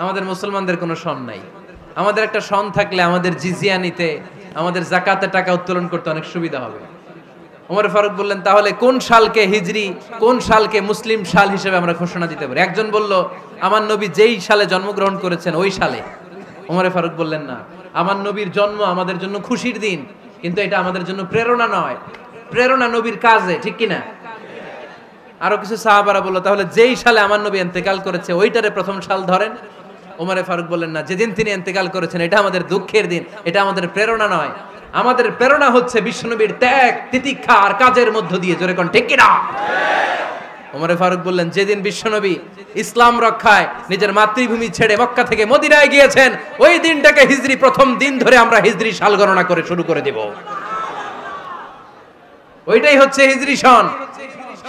আমাদের মুসলমানদের কোনো সন নাই। আমাদের একটা সন থাকলে আমাদের জিজিয়া নিতে, আমাদের যাকাতের টাকা উত্তোলন করতে অনেক সুবিধা হবে। ওমর ফারুক বললেন, তাহলে কোন সালকে হিজরি, কোন সালকে মুসলিম সাল হিসেবে আমরা ঘোষণা দিতে পারি? একজন বলল, আমার নবী যেই সালে জন্মগ্রহণ করেছেন ওই সালে। ওমর ফারুক বললেন, না, আমার নবীর জন্ম আমাদের জন্য খুশির দিন, কিন্তু এটা আমাদের জন্য প্রেরণা নয়। প্রেরণা নবীর কাজে, ঠিক কিনা? আরো কিছু সাহাবারা বলল, তাহলে যেই সালে আমার নবী ইন্তেকাল করেছে ওইটারে প্রথম সাল ধরেন। ওমরে ফারুক বললেন, না, যেদিন তিনি ইন্তেকাল করেছেন এটা আমাদের দুঃখের দিন, এটা আমাদের প্রেরণা নয়। আমাদের প্রেরণা হচ্ছে বিশ্বনবীর ত্যাগ, তিতিক্ষা আর কাজের মধ্য দিয়ে। জোরে কোন ঠিক কিনা? ওমরে ফারুক বললেন, যেদিন বিশ্বনবী ইসলাম রক্ষায় নিজের মাতৃভূমি ছেড়ে মক্কা থেকে মদিনায় গিয়েছেন, ওই দিনটাকে হিজরি প্রথম দিন ধরে আমরা হিজরি সাল গণনা করে শুরু করে দেব। ওইটাই হচ্ছে হিজরি সন।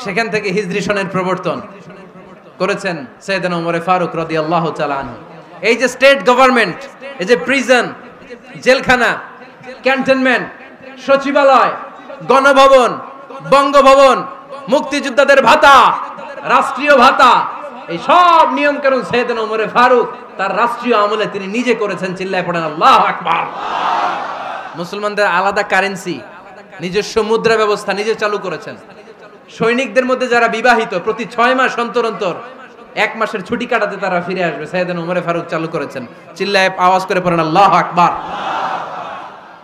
সেখান থেকে হিজরি সনের প্রবর্তন করেছেন সাইয়েদনা ওমরে ফারুক রাদিয়াল্লাহু তাআলা আনহু। এই যে স্টেট গভর্নমেন্ট, এই যে প্রিজন, জেলখানা, ক্যান্টনমেন্ট, সচিবালয়, গণভবন, বঙ্গভবন, মুক্তিযোদ্ধাদের ভাতা, রাষ্ট্রীয় ভাতা, এই সব নিয়ম কানুন সাইয়েদনা ওমরে ফারুক তার রাষ্ট্রীয় আমলে তিনি নিজে করেছেন। চিল্লায় পড়েন আল্লাহু আকবার। মুসলমানদের আলাদা কারেন্সি, নিজস্ব মুদ্রা ব্যবস্থা নিজে চালু করেছেন। সৈনিকদের মধ্যে যারা বিবাহিত, প্রতি 6 মাস অন্তর অন্তর 1 মাসের ছুটি কাটাতে তারা ফিরে আসবে, সাইয়েদনা ওমরে ফারুক চালু করেছেন। চিল্লায় আওয়াজ করে পড়েন আল্লাহু আকবার।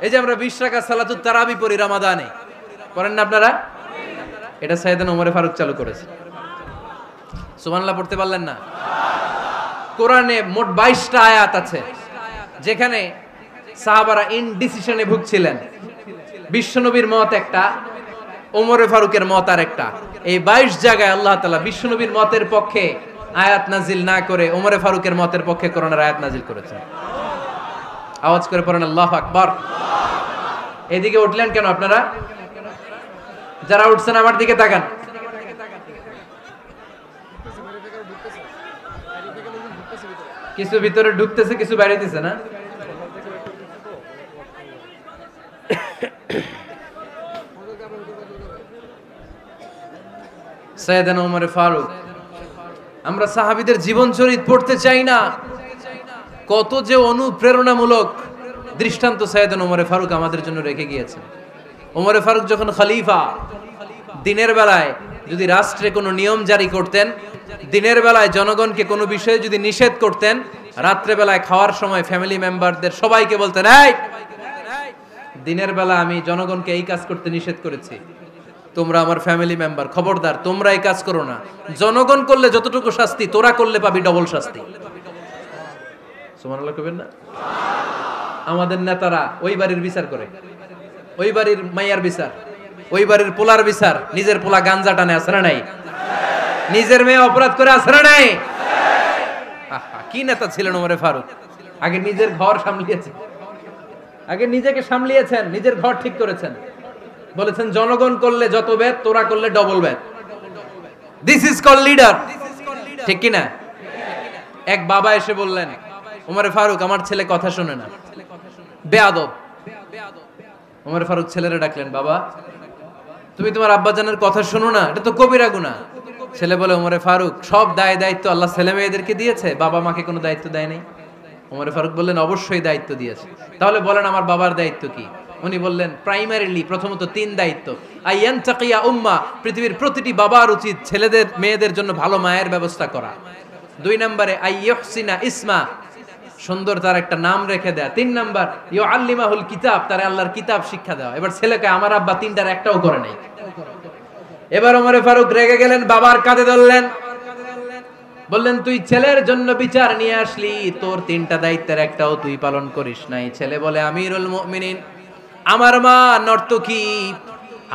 এই যে আমরা 20 রাকাত সালাতুত তারাবি পড়ি রমাদানে, পড়েন না আপনারা? এটা সাইয়েদনা ওমরে ফারুক চালু করেছেন। সুবহানাল্লাহ পড়তে পারলেন না? কোরআনে মোট 22টা আয়াত আছে যেখানে সাহাবারা ইনডিসিশনে ভুগছিলেন। বিশ্বনবীর মত একটা, ওমরে ফারুকের মত আর একটা। এই 22 জায়গায় আল্লাহ তাআলা বিশ্বনবীর মতের পক্ষে আয়াত নাজিল না করে ওমরে ফারুকের মতের পক্ষে কোরআনের আয়াত নাজিল করেছেন। আওয়াজ করে পড়েন আল্লাহু আকবার। এদিকে উঠলেন কেন আপনারা? যারা উঠছেন আমার দিকে তাকান। কিছু ভিতরে ঢুকতেছে, কিছু বাইরে দিতেছে না? সাইয়েদনা ওমরে ফারুক, আমরা সাহাবীদের জীবন চরিত পড়তে চাই না? কত যে অনুপ্রেরণামূলক দৃষ্টান্ত সাইয়েদনা ওমরে ফারুক আমাদের জন্য রেখে গিয়েছেন। ওমরে ফারুক যখন খলিফা, দিনের বেলায় যদি রাষ্ট্রে কোনো নিয়ম জারি করতেন, দিনের বেলায় জনগণকে কোনো বিষয়ে যদি নিষেধ করতেন, রাত্রে বেলায় খাওয়ার সময় ফ্যামিলি মেম্বারদের সবাইকে বলতেন, এই দিনের বেলা আমি জনগণকে এই কাজ করতে নিষেধ করেছি, তোমরা আমার ফ্যামিলি মেম্বার, খবরদার তোমরা এই কাজ করো না। জনগণ করলে যতটুকু শাস্তি, তোরা করলে পাবি ডবল শাস্তি। সুবহানাল্লাহ কইবেন না? আমাদের নেতারা ওই বাড়ির বিচার করে, ওই বাড়ির মাইয়ার বিচার, ওই বাড়ির পোলার বিচার। নিজের পোলা গাঞ্জা টানে, আছে না নাই? নিজের মেয়ে অপরাধ করে, আছে না নাই? কি নেতা ছিলেন ওমরে ফারুক! আগে নিজের ঘর সামলিয়েছেন, আগে নিজেকে সামলিয়েছেন, নিজের ঘর ঠিক করেছেন। বলেছেন জনগণ করলে যত ব্যাদ, তোরা করলে ডবল ব্যাদ। দিস ইজ কল লিডার, ঠিক কি না? এক বাবা এসে বললেন, ওমরে ফারুক আমার ছেলে কথা শোনে না, বেয়াদব। ওমরে ফারুক ছেলেরে ডাকলেন, বাবা তুমি তোমার আব্বাজানের কথা শোনো না, এটা তো কবিরা গুনাহ। ছেলে বলে, ওমরে ফারুক সব দায়িত্ব আল্লাহ ছেলে মেয়েদেরকে দিয়েছে, বাবা মাকে কোনো দায়িত্ব দেয় নাই। ওমরে ফারুক বললেন, অবশ্যই দায়িত্ব দিয়েছে। তাহলে বলেন আমার বাবার দায়িত্ব কি? উনি বললেন, প্রাইমারিলি প্রথমত 3 দায়িত্ব। আইয়ান তাকিয়া উম্মা, পৃথিবীর প্রতিটি বাবার উচিত ছেলেদের মেয়েদের জন্য ভালো মায়ের ব্যবস্থা করা। 2 নম্বরে আইয়ুহসিনা ইসমা, সুন্দর তার একটা নাম রেখে দেয়া। 3 নাম্বার ইউআল্লিমাহুল কিতাব, তার আল্লাহর কিতাব শিক্ষা দেওয়া। এবার ছেলেকে আমার আব্বা 3টার একটাও করে নাই। এবার ওমরে ফারুক রেগে গেলেন, বাবার কাঁধে ধরলেন, বললেন তুই ছেলের জন্য বিচার নিয়ে আসলি, তোর 3টা দায়িত্বের একটাও তুই পালন করিস নাই। ছেলে বলে, আমিরুল মুমিনিন, আমার মা নর্তকী,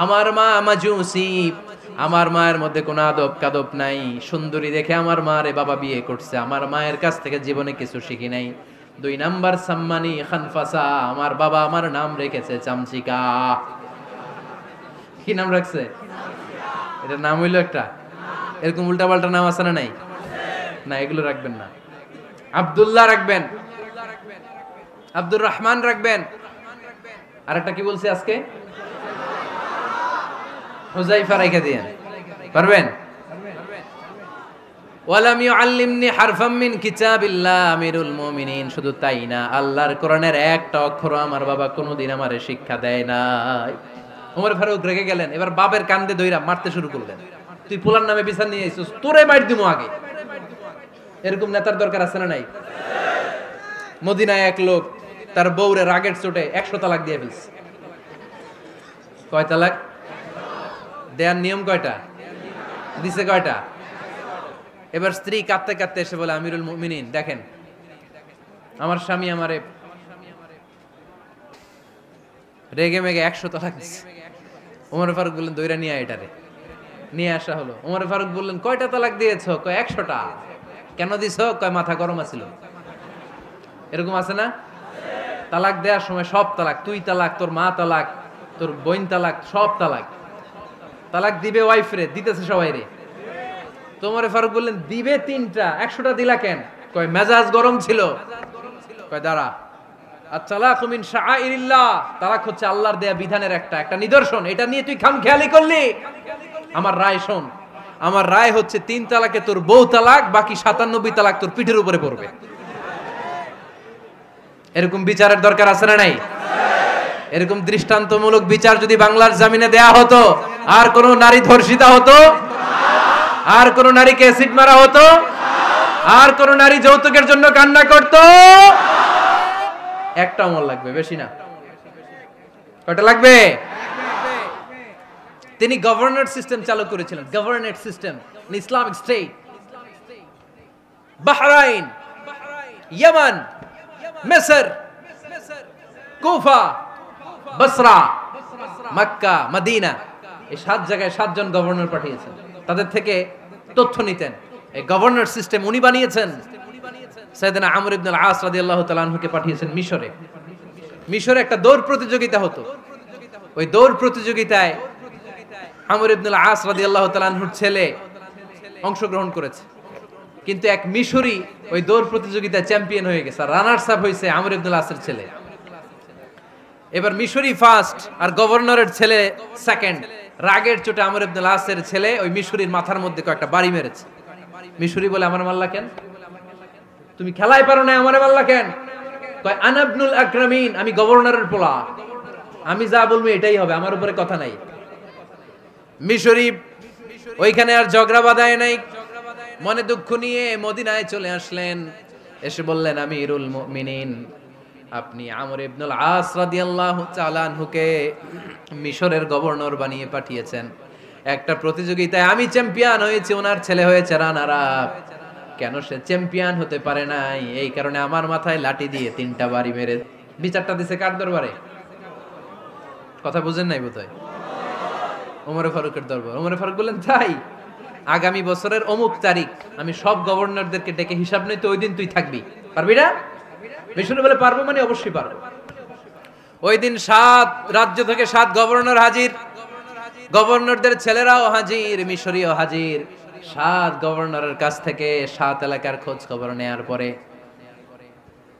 আমার মা মাজুসি, আমার মায়ের মধ্যে কোনো আদব কাদব নাই, সুন্দরী দেখে আমার মারে বাবা বিয়ে করছে, আমার মায়ের কাছ থেকে জীবনে কিছু শিখি নাই। 2 নাম্বার সাম্মানি খানফাসা, আমার বাবা আমার নাম রেখেছে চামচিকা। কি নাম রাখছে? এটা নাম হইলো একটা, এরকম উল্টাপাল্টা নাম আছে না নাই? না, এগুলো রাখবেন না। আব্দুল্লাহ রাখবেন, আব্দুর রহমান রাখবেন। আরেকটা কি বলছি আজকে? হুযায়ফা রেখে দিয়েন, পারবেন? ওয়ালাম ইউআল্লিমনি হারফাম মিন কিতাবিল্লাহ আমিরুল মুমিনিন। শুধু তাই না, আল্লাহর কোরআনের একটা অক্ষর আমার বাবা কোনোদিন আমারে শিক্ষা দেয় নাই। ওমর ফারুক রেগে গেলেন, এবার বাপের কান্দে ধইরা মারতে শুরু করলেন। তুই পোলার নামে বিচার নিয়ে আইছিস, তোরে মাইর দিমু আগে। এরকম নেতার দরকার আছে না নাই? মদিনায় এক লোক তার বউরে রাগের চোটে 100 তালাক দিয়ে ফেলছে। কয় তালাক দেয়ার নিয়ম কয়টা? দিছে কয়টা? এবার স্ত্রী কাঁদতে কাঁদতে এসে বলে, আমিরুল মুমিনিন দেখেন, আমার স্বামী আমারে রেগে মেগে 100 তালাক দিছে। ওমর ফারুক বললেন, দইরা নিয়ে এটারে নিয়ে আসা হলো। ওমর ফারুক বললেন, কয়টা তালাক দিয়েছো? কয় 100টা। কেন দিছো? কয় মাথা গরম আছিল। এরকম আছে না? তালাক দেওয়ার সময় সব তালাক, তুই তালাক, তোর মা তালাক, তোর বোন তালাক, সব তালাক। তালাক দিবে ওয়াইফ রে, দিতেছে সবাই রে। তো ওমর ফারুক বললেন, দিবে 3টা, 100টা দিলা কেন? কয় মেজাজ গরম ছিল। কয় দাঁড়া, আত-তালাকু মিন শাআইরিল্লাহ, তালাক হচ্ছে আল্লাহর দেয়া বিধানের একটা নিদর্শন, এটা নিয়ে তুই খামখেয়ালি করলি। আমার রায় শোন, আমার রায় হচ্ছে 3 তালাকে তোর বউ তালাক, বাকি 97 তালাক তোর পিঠের উপরে পড়বে। এরকম বিচারের দরকার আছে না নাই? এরকম দৃষ্টান্তমূলক বিচার যদি বাংলার জমিনে দেয়া হতো, আর কোন নারী ধর্ষিতা হতো, আর কোন নারীকে অ্যাসিড মারা হতো, আর কোন নারী যৌতুকের জন্য কান্না করত? একটা আমল লাগবে, বেশি না। কয়টা লাগবে? তিনি গভর্নর সিস্টেম চালু করেছিলেন, governor system, Islamic state. Bahrain, Yemen, মিসর, কুফা, বসরা, মক্কা, মদিনা, এই 7 জায়গায় 7 জন গভর্নর পাঠিয়েছেন। তাদের থেকে তথ্য নিতেন। এই গভর্নর সিস্টেম উনি বানিয়েছেন। সাইয়েদনা আমর ইবনে আল-আস রাদিয়াল্লাহু তাআলা আনহুকে পাঠিয়েছেন মিশরে। মিশরে একটা দৌড় প্রতিযোগিতা হতো। ওই দৌড় প্রতিযোগিতায় আমর ইবনে আল-আস রাদিয়াল্লাহু তাআলা আনহুর ছেলে অংশগ্রহণ করেছে, কিন্তু এক মিশরি ওই দৌড় প্রতিযোগিতায় চ্যাম্পিয়ন হয়ে গেছে। রানার্স আপ হয়েছে আমর ইবনে আল-আসের ছেলে। এবার মিশরি ফার্স্ট আর গভর্নরের ছেলে সেকেন্ড। রাগের চোটে আমর ইবনে আল-আসের ছেলে ওই মিশরির মাথার মধ্যে কয়েকটা বাড়ি মেরেছে। মিশরি বলে, আমার মারলা কেন? তুমি খেলায় পারো না, আমারে মারলা কেন? কয়, আনা ইবনুল আকরামিন, আমি গভর্নরের পোলা, আমি যা বলবো এটাই হবে, আমার উপরে কথা নাই। মিশরি ওইখানে আর ঝগড়া বাঁধায় নাই, মনে দুঃখ নিয়ে মদিনায় চলে আসলেন। এসে বললেন, আমিরুল মুমিনিন, আপনি আমর ইবনুল আস রাদিয়াল্লাহু তাআলা আনহুকে মিশরের গভর্নর বানিয়ে পাঠিয়েছেন। একটা প্রতিযোগিতায় আমি চ্যাম্পিয়ন হয়েছি, ওনার ছেলে হয়েছে রানার আপ। কেন সে চ্যাম্পিয়ন হতে পারে নাই? এই কারণে আমার মাথায় লাঠি দিয়ে 3টা বাড়ি মেরে। বিচারটা দিছে কার দরবারে? কথা বুঝেন নাই বোধহয়? ওমর ফারুকের দরবার। ওমর ফারুক বললেন, তাই আগামী বছরের অমুক তারিখ আমি সব গভর্নরদেরকে ডেকে হিসাব নেই, তো ওই দিন তুই থাকবি, পারবি না? মিশরে বলে, পারবো মানে অবশ্যই পারবো। ওই দিন 7 রাজ্য থেকে 7 গভর্নর হাজির, গভর্নরদের ছেলেরাও হাজির, মিশরীয় হাজির। 7 গভর্নরের কাছ থেকে 7 এলাকার খোঁজ খবর নেয়ার পরে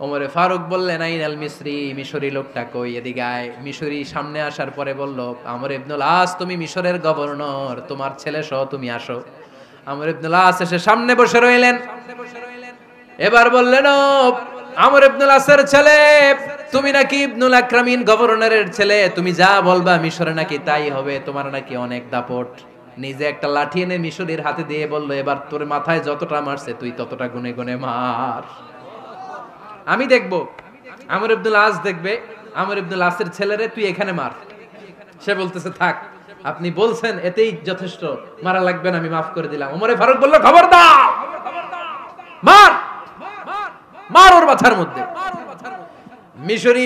ওমরে ফারুক বললেন, আইনাল মিসরি, মিশরি লোকটা কই, এদিকে আয়। মিশরি সামনে আসার পরে বলল, আমর ইবনুল আস, তুমি মিশরের গভর্নর, তোমার ছেলে সহ তুমি আসো। আমর ইবনুল আস এসে সামনে বসে রইলেন। এবার বললেন, ও আমর ইবনুল আসের ছেলে, তুমি নাকি ইবনুল আকরামিন গভর্নরের ছেলে, তুমি যা বলবা মিশরে নাকি তাই হবে, তোমার নাকি অনেক দাপট। নিজে একটা লাঠি এনে মিশরীর হাতে দিয়ে বলল, এবার তোর মাথায় যতটা মারছে তুই ততটা গুনে গুনে মার, আমি দেখবো। আমর ইবনুল আস দেখবে, আমর ইবনুল আসের ছেলেরে তুই এখানে মার। সে বলতেছে, থাক, আপনি বলছেন এতেই যথেষ্ট, মারা লাগবে না, আমি মাফ করে দিলাম। ওমরে ফারুক বলল, খবরদার, মার, মার ওর মাথার মধ্যে। মিশরি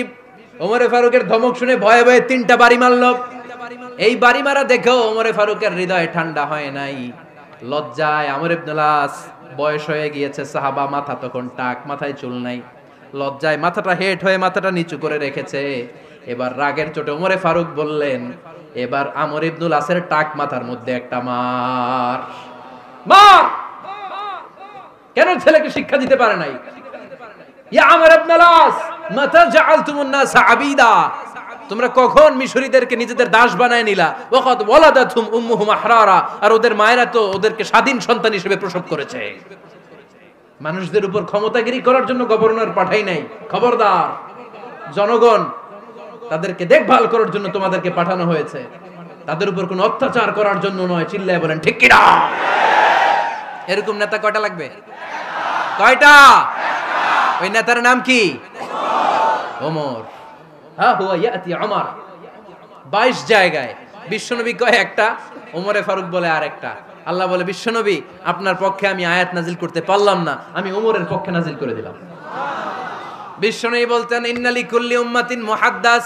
ওমরে ফারুকের ধমক শুনে ভয়ে ভয়ে 3টা বাড়ি মারল। এই বাড়ি মারা দেখেও ওমরে ফারুকের হৃদয় ঠান্ডা হয় নাই। লজ্জায় আমর ইবনুল আস, বয়স হয়ে গিয়েছে সাহাবা, মাথা তখন টাক, মাথায় চুল নাই, লজ্জায় মাথাটা হেট হয়ে মাথাটা নিচু করে রেখেছে। এবার রাগের চোটে ওমরে ফারুক বললেন, এবার আমর ইবনুল আসের টাক মাথার মধ্যে একটা মার, মার। কেন ছেলেকে শিক্ষা দিতে পারে নাই? ইয়া আমর ইবনুল আস, মাতা জাআলতুমুন নাস আবিদা, তোমরা কখন মিশরীদেরকে নিজেদের দাস বানায় নিলা? ওয়াকাদ ওয়ালাদাতুম উম্মুহুম আহরারা, আর ওদের মায়েরা তো ওদেরকে স্বাধীন সন্তান হিসেবে প্রসব করেছে। মানুষদের উপর ক্ষমতাগিরি করার জন্য গভর্নর পাঠাই নাই। খবরদার, জনগণ, তাদেরকে দেখভাল করার জন্য তোমাদেরকে পাঠানো হয়েছে, তাদের উপর কোনো অত্যাচার করার জন্য নয়। চিল্লায় বলেন ঠিক কিনা? এরকম নেতা কয়টা লাগবে? কয়টা? ওই নেতার নাম কি? ওমর, হা হুয়া ইয়াতি ওমর। 22 জায়গায় বিশ্বনবী কয় একটা, ওমরে ফারুক বলে আরেকটা। আল্লাহ বলে, বিশ্বনবী আপনার পক্ষে আমি আয়াত নাজিল করতে পারলাম না, আমি ওমরের পক্ষে নাজিল করে দিলাম। বিশ্বনবী বলতেন, ইন্নালি কুল্লি উম্মাতিন মুহাদ্দাস,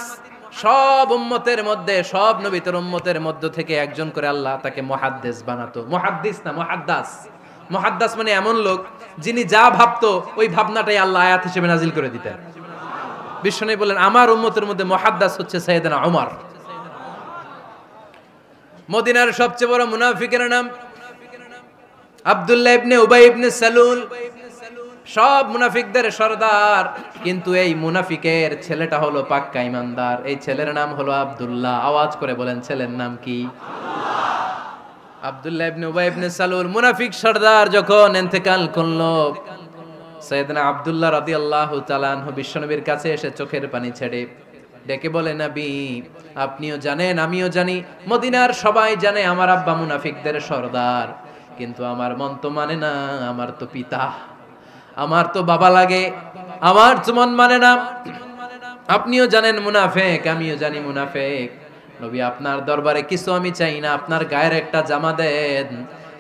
সব উম্মতের মধ্যে, সব নবীর উম্মতের মধ্য থেকে একজন করে আল্লাহ তাকে মুহাদ্দিস বানাতো। মুহাদ্দিস না, মুহাদ্দাস। মুহাদ্দাস মানে এমন লোক যিনি যা ভাবতো ওই ভাবনাটাই আল্লাহ আয়াত হিসেবে নাজিল করে দিতেন। বিশ্বনবী বলেন, আমার উম্মতের মধ্যে মুহাদ্দাস হচ্ছে সাইয়েদনা ওমর। মদিনার সবচেয়ে বড় মুনাফিকের নাম আব্দুল্লাহ ইবনে উবাই ইবনে সালুল, সব মুনাফিকদের সরদার। কিন্তু এই মুনাফিকের ছেলেটা হলো পাক্কা ইমানদার। এই ছেলের নাম হলো আব্দুল্লাহ। আওয়াজ করে বলেন, ছেলের নাম কি? আব্দুল্লাহ ইবনে উবাই ইবনে সালুল, মুনাফিক সরদার যখন ইন্তেকাল করলো, সাইয়েদনা আব্দুল্লাহ রাদিয়াল্লাহু তাআলা আনহু বিশ্বনবীর কাছে এসে চোখের পানি ছেড়ে ডেকে বলে, নবী আপনিও জানেন, আমিও জানি, মদিনার সবাই জানে আমার আব্বা মুনাফিকদের সরদার, কিন্তু আমার মন তো মানে না, আমার তো পিতা, আমার তো বাবা লাগে, আমার তো মন মানে না। আপনিও জানেন মুনাফিক, আমিও জানি মুনাফিক। নবী আপনার দরবারে কিছু আমি চাই না, আপনার গায়ের একটা জামা দেন,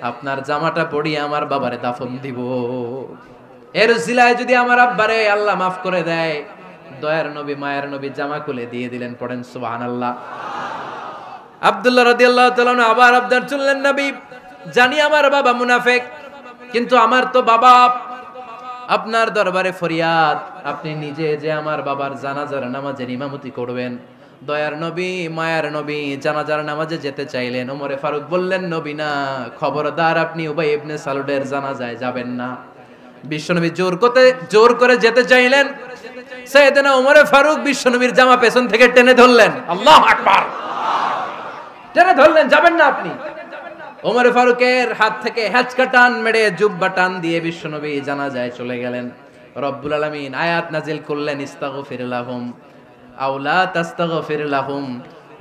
আপনার জামাটা পরিয়ে আমার বাবারে দাফন দিব। এর উসিলায় যদি আমার আব্বারে আল্লাহ মাফ করে দেয়, দয়ার নবী মায়ের নবী জামা খুলে দিয়ে দিলেন। পড়েন সুবহানাল্লাহ। আব্দুল্লাহ রাদিয়াল্লাহু তাআলা আবার আবদার চললেন, নবী জানি আমার বাবা মুনাফিক, কিন্তু আমার তো বাবা, আপনার দরবারে ফরিয়াদ, আপনি নিজে যে আমার বাবার জানাজার নামাজের ইমামতি করবেন। দয়ার নবী মায়ার নবী জানাজার নামাজে যেতে চাইলেন। ওমরে ফারুক বললেন, নবী না, খবরদার আপনি উবাই ইবনে সালুলের জানাজায় যাবেন না। বিশ্বনবী জোর করে যেতে চাইলেন। সাইয়েদনা ওমরে ফারুক বিশ্বনবীর জামা পেছন থেকে টেনে ধরলেন। আল্লাহু আকবার, টেনে ধরলেন, যাবেন না আপনি। ওমরে ফারুকের হাত থেকে হ্যাচকা টান মেরে জুব্বা টান দিয়ে বিশ্বনবী জানাজায় চলে গেলেন। রব্বুল আলামিন আয়াত নাজিল করলেন, ইস্তাগফির লাহুম আও লা তাস্তাগফির লাহুম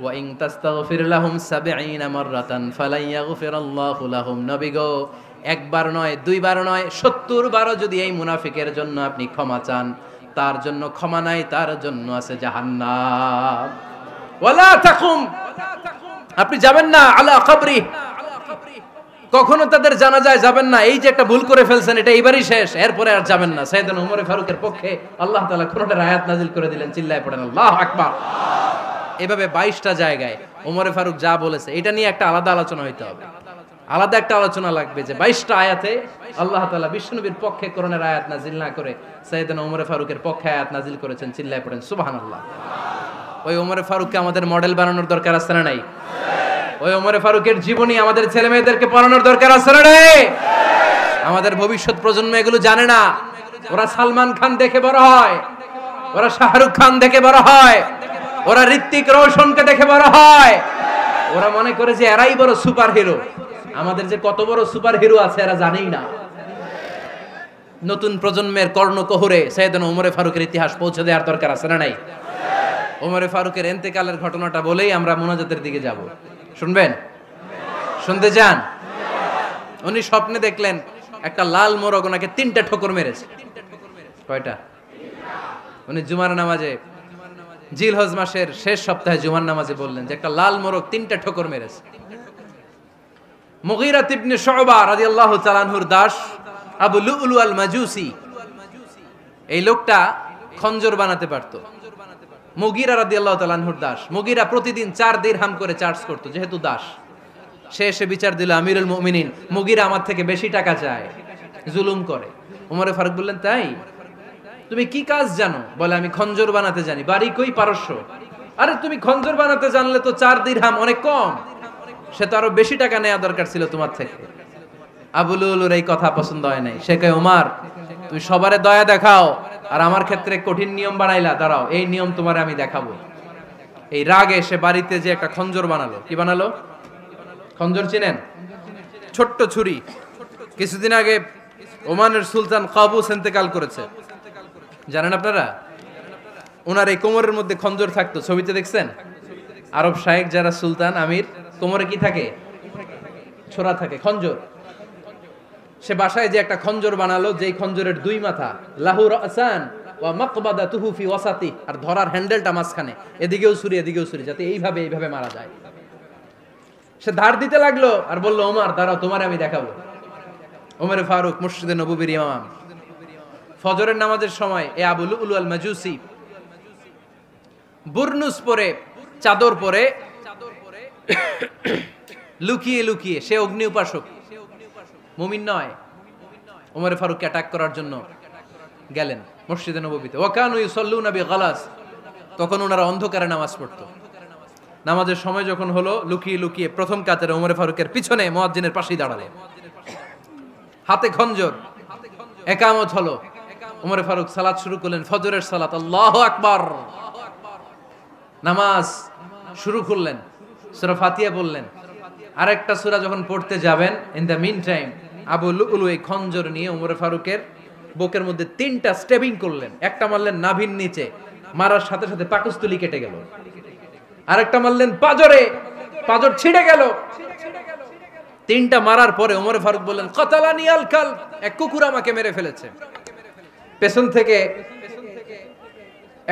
ওয়া ইন তাস্তাগফির লাহুম ৭০ মাররাতান ফালান ইয়াগফিরাল্লাহু লাহুম। নবী গো, একবার নয়, দুইবার নয়, ৭০ বারও যদি এই মুনাফিকের জন্য আপনি ক্ষমা চান, তার জন্য ক্ষমা নাই, তার জন্য আছে জাহান্নাম। ওয়ালা তাকুম, আপনি যাবেন না আলা কবরি, কখনো তাদের জানাজায় যাবেন না। এই যে একটা ভুল করে ফেলছেন, এটা এইবারই শেষ, এরপরে আর যাবেন না। সাইয়েদনা ওমর ফারুকের পক্ষে আল্লাহ তাআলা কোরআনের আয়াত নাজিল করে দিলেন। চিল্লায় পড়েন আল্লাহু আকবার। এভাবে 22টা জায়গায় ওমর ফারুক যা বলেছে, এটা নিয়ে একটা আলাদা আলোচনা হইতে হবে, আলাদা একটা আলোচনা লাগবে যে 22টা আয়াতে আল্লাহ তাআলা বিশ্বনবীর পক্ষে কোরআনের আয়াত নাজিল না করে সাইয়েদনা ওমর ফারুকের পক্ষে আয়াত নাজিল করেছেন। চিল্লায় পড়েন সুবহানাল্লাহ। ওই ওমর ফারুককে আমাদের মডেল বানানোর দরকার আছে না নাই? ওই ওমর ফারুকের জীবনী আমাদের ছেলে মেয়েদেরকে পড়ানোর দরকার আছে না নাই? আমাদের ভবিষ্যৎ প্রজন্ম এগুলো জানে না। ওরা সালমান খান দেখে বড় হয়, ওরা শাহরুখ খান দেখে বড় হয়, ওরা ঋত্বিক রোশনকে দেখে বড় হয়। ওরা মনে করে যে এরাই বড় সুপার হিরো। আমাদের যে কত বড় সুপার হিরো আছে এরা জানেই না। নতুন প্রজন্মের কর্ণকোহরে সাইয়েদনা ওমর ফারুকের ইতিহাস পৌঁছে দেওয়ার দরকার আছে না নাই? ওমর ফারুকের ইন্তেকালের ঘটনাটা বলেই আমরা মুনাজাতের দিকে যাব। শুনবেন? শুনতে চান? উনি স্বপ্নে দেখলেন একটা লাল মোরগ ওনাকে 3টা ঠোকর মেরেছে। কয়টা? উনি জুমার নামাজে, জিলহজ মাসের শেষ সপ্তাহে জুমার নামাজে বললেন যে একটা লাল মোরগ 3টা ঠোকর মেরেছে। মুগীরা ইবনে শুবা রাদিয়াল্লাহু তাআলা আনহুর দাস আবু লুলু আল মাজুসি, এই লোকটা খঞ্জর বানাতে পারতো। মুগীরা রাদিয়াল্লাহু তাআলা আনহুর দাস। মুগীরা প্রতিদিন 4 দিরহাম করে চার্জ করতো, যেহেতু দাস। সে এসে বিচার দিল, আমিরুল মুমিনিন, মুগীরা আমার থেকে বেশি টাকা চায়, জুলুম করে। ওমরে ফারুক বললেন, তাই? তুমি কি কাজ জানো? বলে, আমি খঞ্জর বানাতে জানি। বাড়ি কই? পারস্য। আরে তুমি খঞ্জর বানাতে জানলে তো 4 দিরহাম অনেক কম, সে তো আরো বেশি টাকা নেওয়া দরকার ছিল তোমার থেকে। আবু লুলুর এই কথা পছন্দ হয় নাই। সে কয়, ওমর তুমি সবারে দয়া দেখাও, আর আমার ক্ষেত্রে কঠিন নিয়ম বানাইলা, দাঁড়াও এই নিয়ম তোমারে আমি দেখাবো। এই রাগে সে বাড়িতে যে একটা খঞ্জর বানালো। কি বানালো? খঞ্জর চিনেন? ছোট্ট ছুরি। কিছুদিন আগে ওমানের সুলতান কাবুস ইন্তেকাল করেছে, জানেন আপনারা? ওনার এই কোমরের মধ্যে খঞ্জর থাকতো, ছবিতে দেখছেন? আরব শায়েখ যারা সুলতান আমির, কোমরে কি থাকে? ছোরা থাকে, খঞ্জর। সে বাসায় যে একটা খঞ্জর বানালো, যেই খঞ্জরের 2 মাথা, লাহু রাসান ওয়া মাকবাদাতুহু ফি ওয়াসাতি, আর ধরার হ্যান্ডেলটা মাঝখানে, এদিকেও ছুরি এদিকেও ছুরি, যাতে এইভাবে মারা যায়। সে ধার দিতে লাগলো আর বলল, ওমর দাঁড়াও, তোমার আমি দেখাবো। ওমরে ফারুক মসজিদে নববীর ইমাম, ফজরের নামাজের সময় এ আবু লুলু আল মাজুসি বুরনুস পরে, চাদর পরে, লুকিয়ে লুকিয়ে, সে অগ্নি উপাসক, মুমিন নয়, ওমরে ফারুককে অ্যাটাক করার জন্য গেলেন মসজিদে নববীতে। ওয়াকানু ইউসাল্লুনা বিগালাস, তখন ওনারা অন্ধকারে নামাজ পড়তো। নামাজের সময় যখন হলো, লুকিয়ে লুকিয়ে প্রথম কাতারে ওমরে ফারুকের পিছনে মুয়াজ্জিনের পাশেই দাঁড়ালেন, হাতে খঞ্জর, একামত হলো। ওমরে ফারুক সালাত শুরু করলেন, ফজরের সালাত, আল্লাহু আকবার। নামাজ শুরু করলেন, সূরা ফাতিহা বললেন। আরেকটা সূরা যখন পড়তে যাবেন, in the meantime Abu Lulu এই খঞ্জর নিয়ে ওমরে ফারুকের বুকের মধ্যে 3টা স্টেবিং করলেন। একটা মারলেন নাভির নিচে, মারার সাথে সাথে পাকস্থলী কেটে গেল। আরেকটা মারলেন পাজরে, পাজর ছিঁড়ে গেল। 3টা মারার পরে ওমরে ফারুক বললেন, কাতালানি আল কালব, এক কুকুর আমাকে মেরে ফেলেছে। পেছন থেকে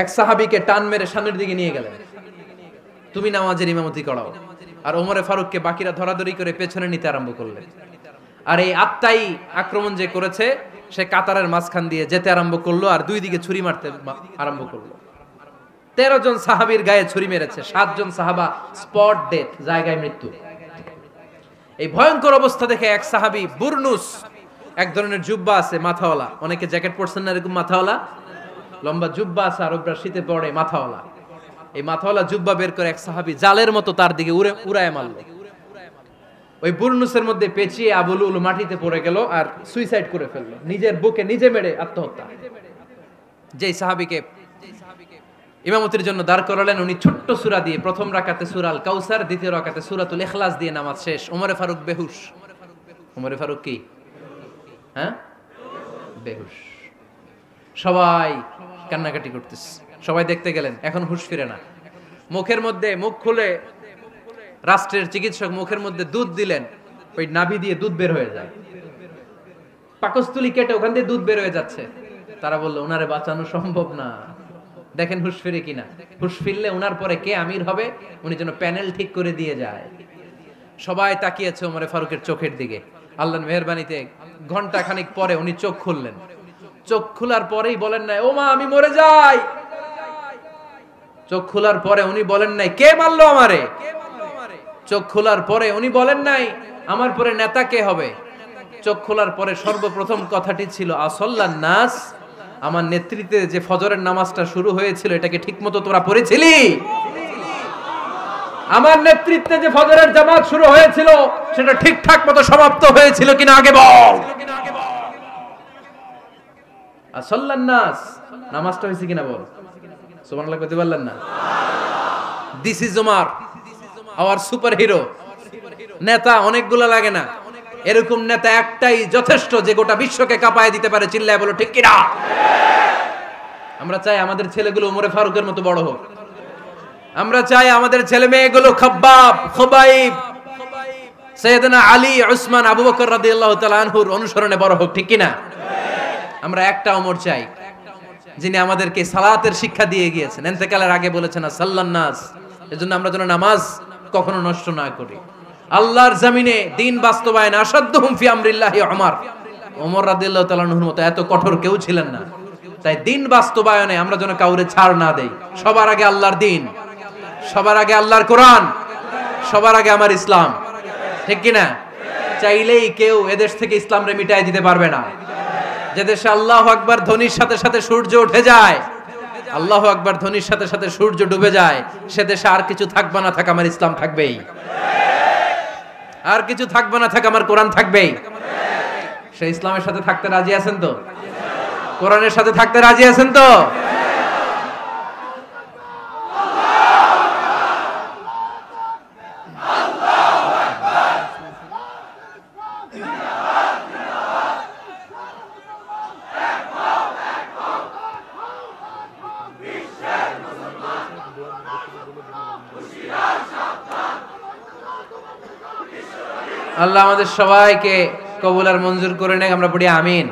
এক সাহাবীকে টান মেরে সামনের দিকে নিয়ে গেলেন, তুমি নামাজের ইমামতি করাও। আর ওমরে ফারুককে বাকিরা ধরাধরি করে পেছনে নিতে আরম্ভ করলেন। আর এই আত্মাই আক্রমণ যে করেছে, সে কাতারের মাঝখান দিয়ে যেতে আরম্ভ করলো আর 2 দিকে ছুরি মারতে আরম্ভ করলো। 13 জন সাহাবীর গায়ে ছুরি মেরেছে, 7 জন সাহাবা স্পট ডেথ, জায়গায় মৃত্যু। এই ভয়ঙ্কর অবস্থা দেখে এক সাহাবী বুরনুস, এক ধরনের জুব্বা আছে মাথাওয়ালা, অনেকে জ্যাকেট পরছেন না এরকম মাথাওয়ালা, লম্বা জুব্বা আছে আরবরা শীতে পরে মাথাওয়ালা, এই মাথাওয়ালা জুব্বা বের করে এক সাহাবী জালের মতো তার দিকে উড়ায় মারলো। ওই বুরনুসের মধ্যে পেঁচিয়ে আবু লুলু মাটিতে পড়ে গেল আর সুইসাইড করে ফেললো, নিজের বুকে নিজে মেরে আত্মহত্যা। যেই সাহাবীকে ইমামতির জন্য দাঁড় করালেন, উনি ছোট্ট সূরা দিয়ে, প্রথম রাকাতে সূরা আল কাউসার, দ্বিতীয় রাকাতে সূরাতুল ইখলাস দিয়ে নামাজ শেষ। ওমরে ফারুক বেহুশ। ওমরে ফারুক কি? হ্যাঁ, বেহুশ। সবাই কান্নাকাটি করতেছে, সবাই দেখতে গেলেন, এখন হুঁশ ফিরে না। মুখের মধ্যে, মুখ খুলে রাষ্ট্রের চিকিৎসক মুখের মধ্যে দুধ দিলেন, ওই নাভি দিয়ে দুধ বের হয়ে যায়, পাকস্থলী কেটে ওখান দিয়ে দুধ বের হয়ে যাচ্ছে। তারা বললো, ওনারে বাঁচানো সম্ভব না, দেখেন হুঁশ ফিরে কিনা। হুঁশ ফিরলে ওনার পরে কে আমির হবে, উনি যেন প্যানেল ঠিক করে দিয়ে যায়। সবাই তাকিয়েছে ওমরে ফারুকের চোখের দিকে। আল্লাহর মেহেরবানিতে ঘন্টা খানিক পরে উনি চোখ খুললেন। চোখ খোলার পরেই বলেন নাই, ও মা আমি মরে যাই। চোখ খোলার পরে উনি বলেন নাই, কে মারলো আমারে। চোখ খোলার পরে উনি বলেন নাই, আমার পরে নেতা কে হবে। চোখ খোলার পরে সর্বপ্রথম কথাটি ছিল, আসল্লান নাস, আমার নেতৃত্বে যে ফজরের নামাজটা শুরু হয়েছিল, এটাকে ঠিকমতো তোরা পড়েছিলি? আমার নেতৃত্বে যে ফজরের জামাত শুরু হয়েছিল, সেটা ঠিকঠাক মতো সমাপ্ত হয়েছিল কিনা আগে বল। আসল্লান নাস, নামাজটা হয়েছে কিনা বল। সুবহানাল্লাহ কইতে পারলেন না? This is Omar, hour super hero. নেতা অনেকগুলো লাগে না, এরকম নেতা একটাই যথেষ্ট, যে গোটা বিশ্বকে কাঁপায় দিতে পারে। চিল্লায় বলো ঠিক কিনা? আমরা চাই আমাদের ছেলেগুলো ওমরে ফারুকের মতো বড় হোক। আমরা চাই আমাদের ছেলে মেয়েগুলো খাব্বাব, খুবাইব, সাইয়েদনা আলী, উসমান, আবু বকর রাদিয়াল্লাহু তাআলা আনহুর অনুসরণে বড় হোক, ঠিক কিনা? আমরা একটা ওমর চাই, যিনি আমাদেরকে সালাতের শিক্ষা দিয়ে গিয়েছেন, ইন্তেকালের আগে বলেছেন সাল্লান নাস। এজন্য আমরা যেন নামাজ কখনো নষ্ট না করি। আল্লাহর জমিনে দিন বাস্তবায়ন আসাদ্দুহুম ফি আমরিল্লাহি ওমর রাদিয়াল্লাহু তাআলা আনহুর মতো এত কঠোর কেউ ছিলেন না। তাই দিন বাস্তবায়নে আমরা যেন কাউরে ছাড় না দেই। সবার আগে আল্লাহর দিন, সবার আগে আল্লাহর কোরআন, সবার আগে আমার ইসলাম, ঠিক কিনা? চাইলেই কেউ এদেশ থেকে ইসলামরে মিটাই দিতে পারবে না। যে দেশে আল্লাহু আকবার ধ্বনির সাথে সাথে সূর্য উঠে যায়, আল্লাহু আকবার ধ্বনির সাথে সাথে সূর্য ডুবে যায়, সে দেশে আর কিছু থাকবে না থাক, আমার ইসলাম থাকবেই। আর কিছু থাকবে না থাক, আমার কোরআন থাকবেই। সে ইসলামের সাথে থাকতে রাজি আছেন তো? কোরআনের সাথে থাকতে রাজি আছেন তো? আল্লাহ আমাদের সবাইকে কবুল আর মঞ্জুর করে নেক। আমরা পড়ি আমিন।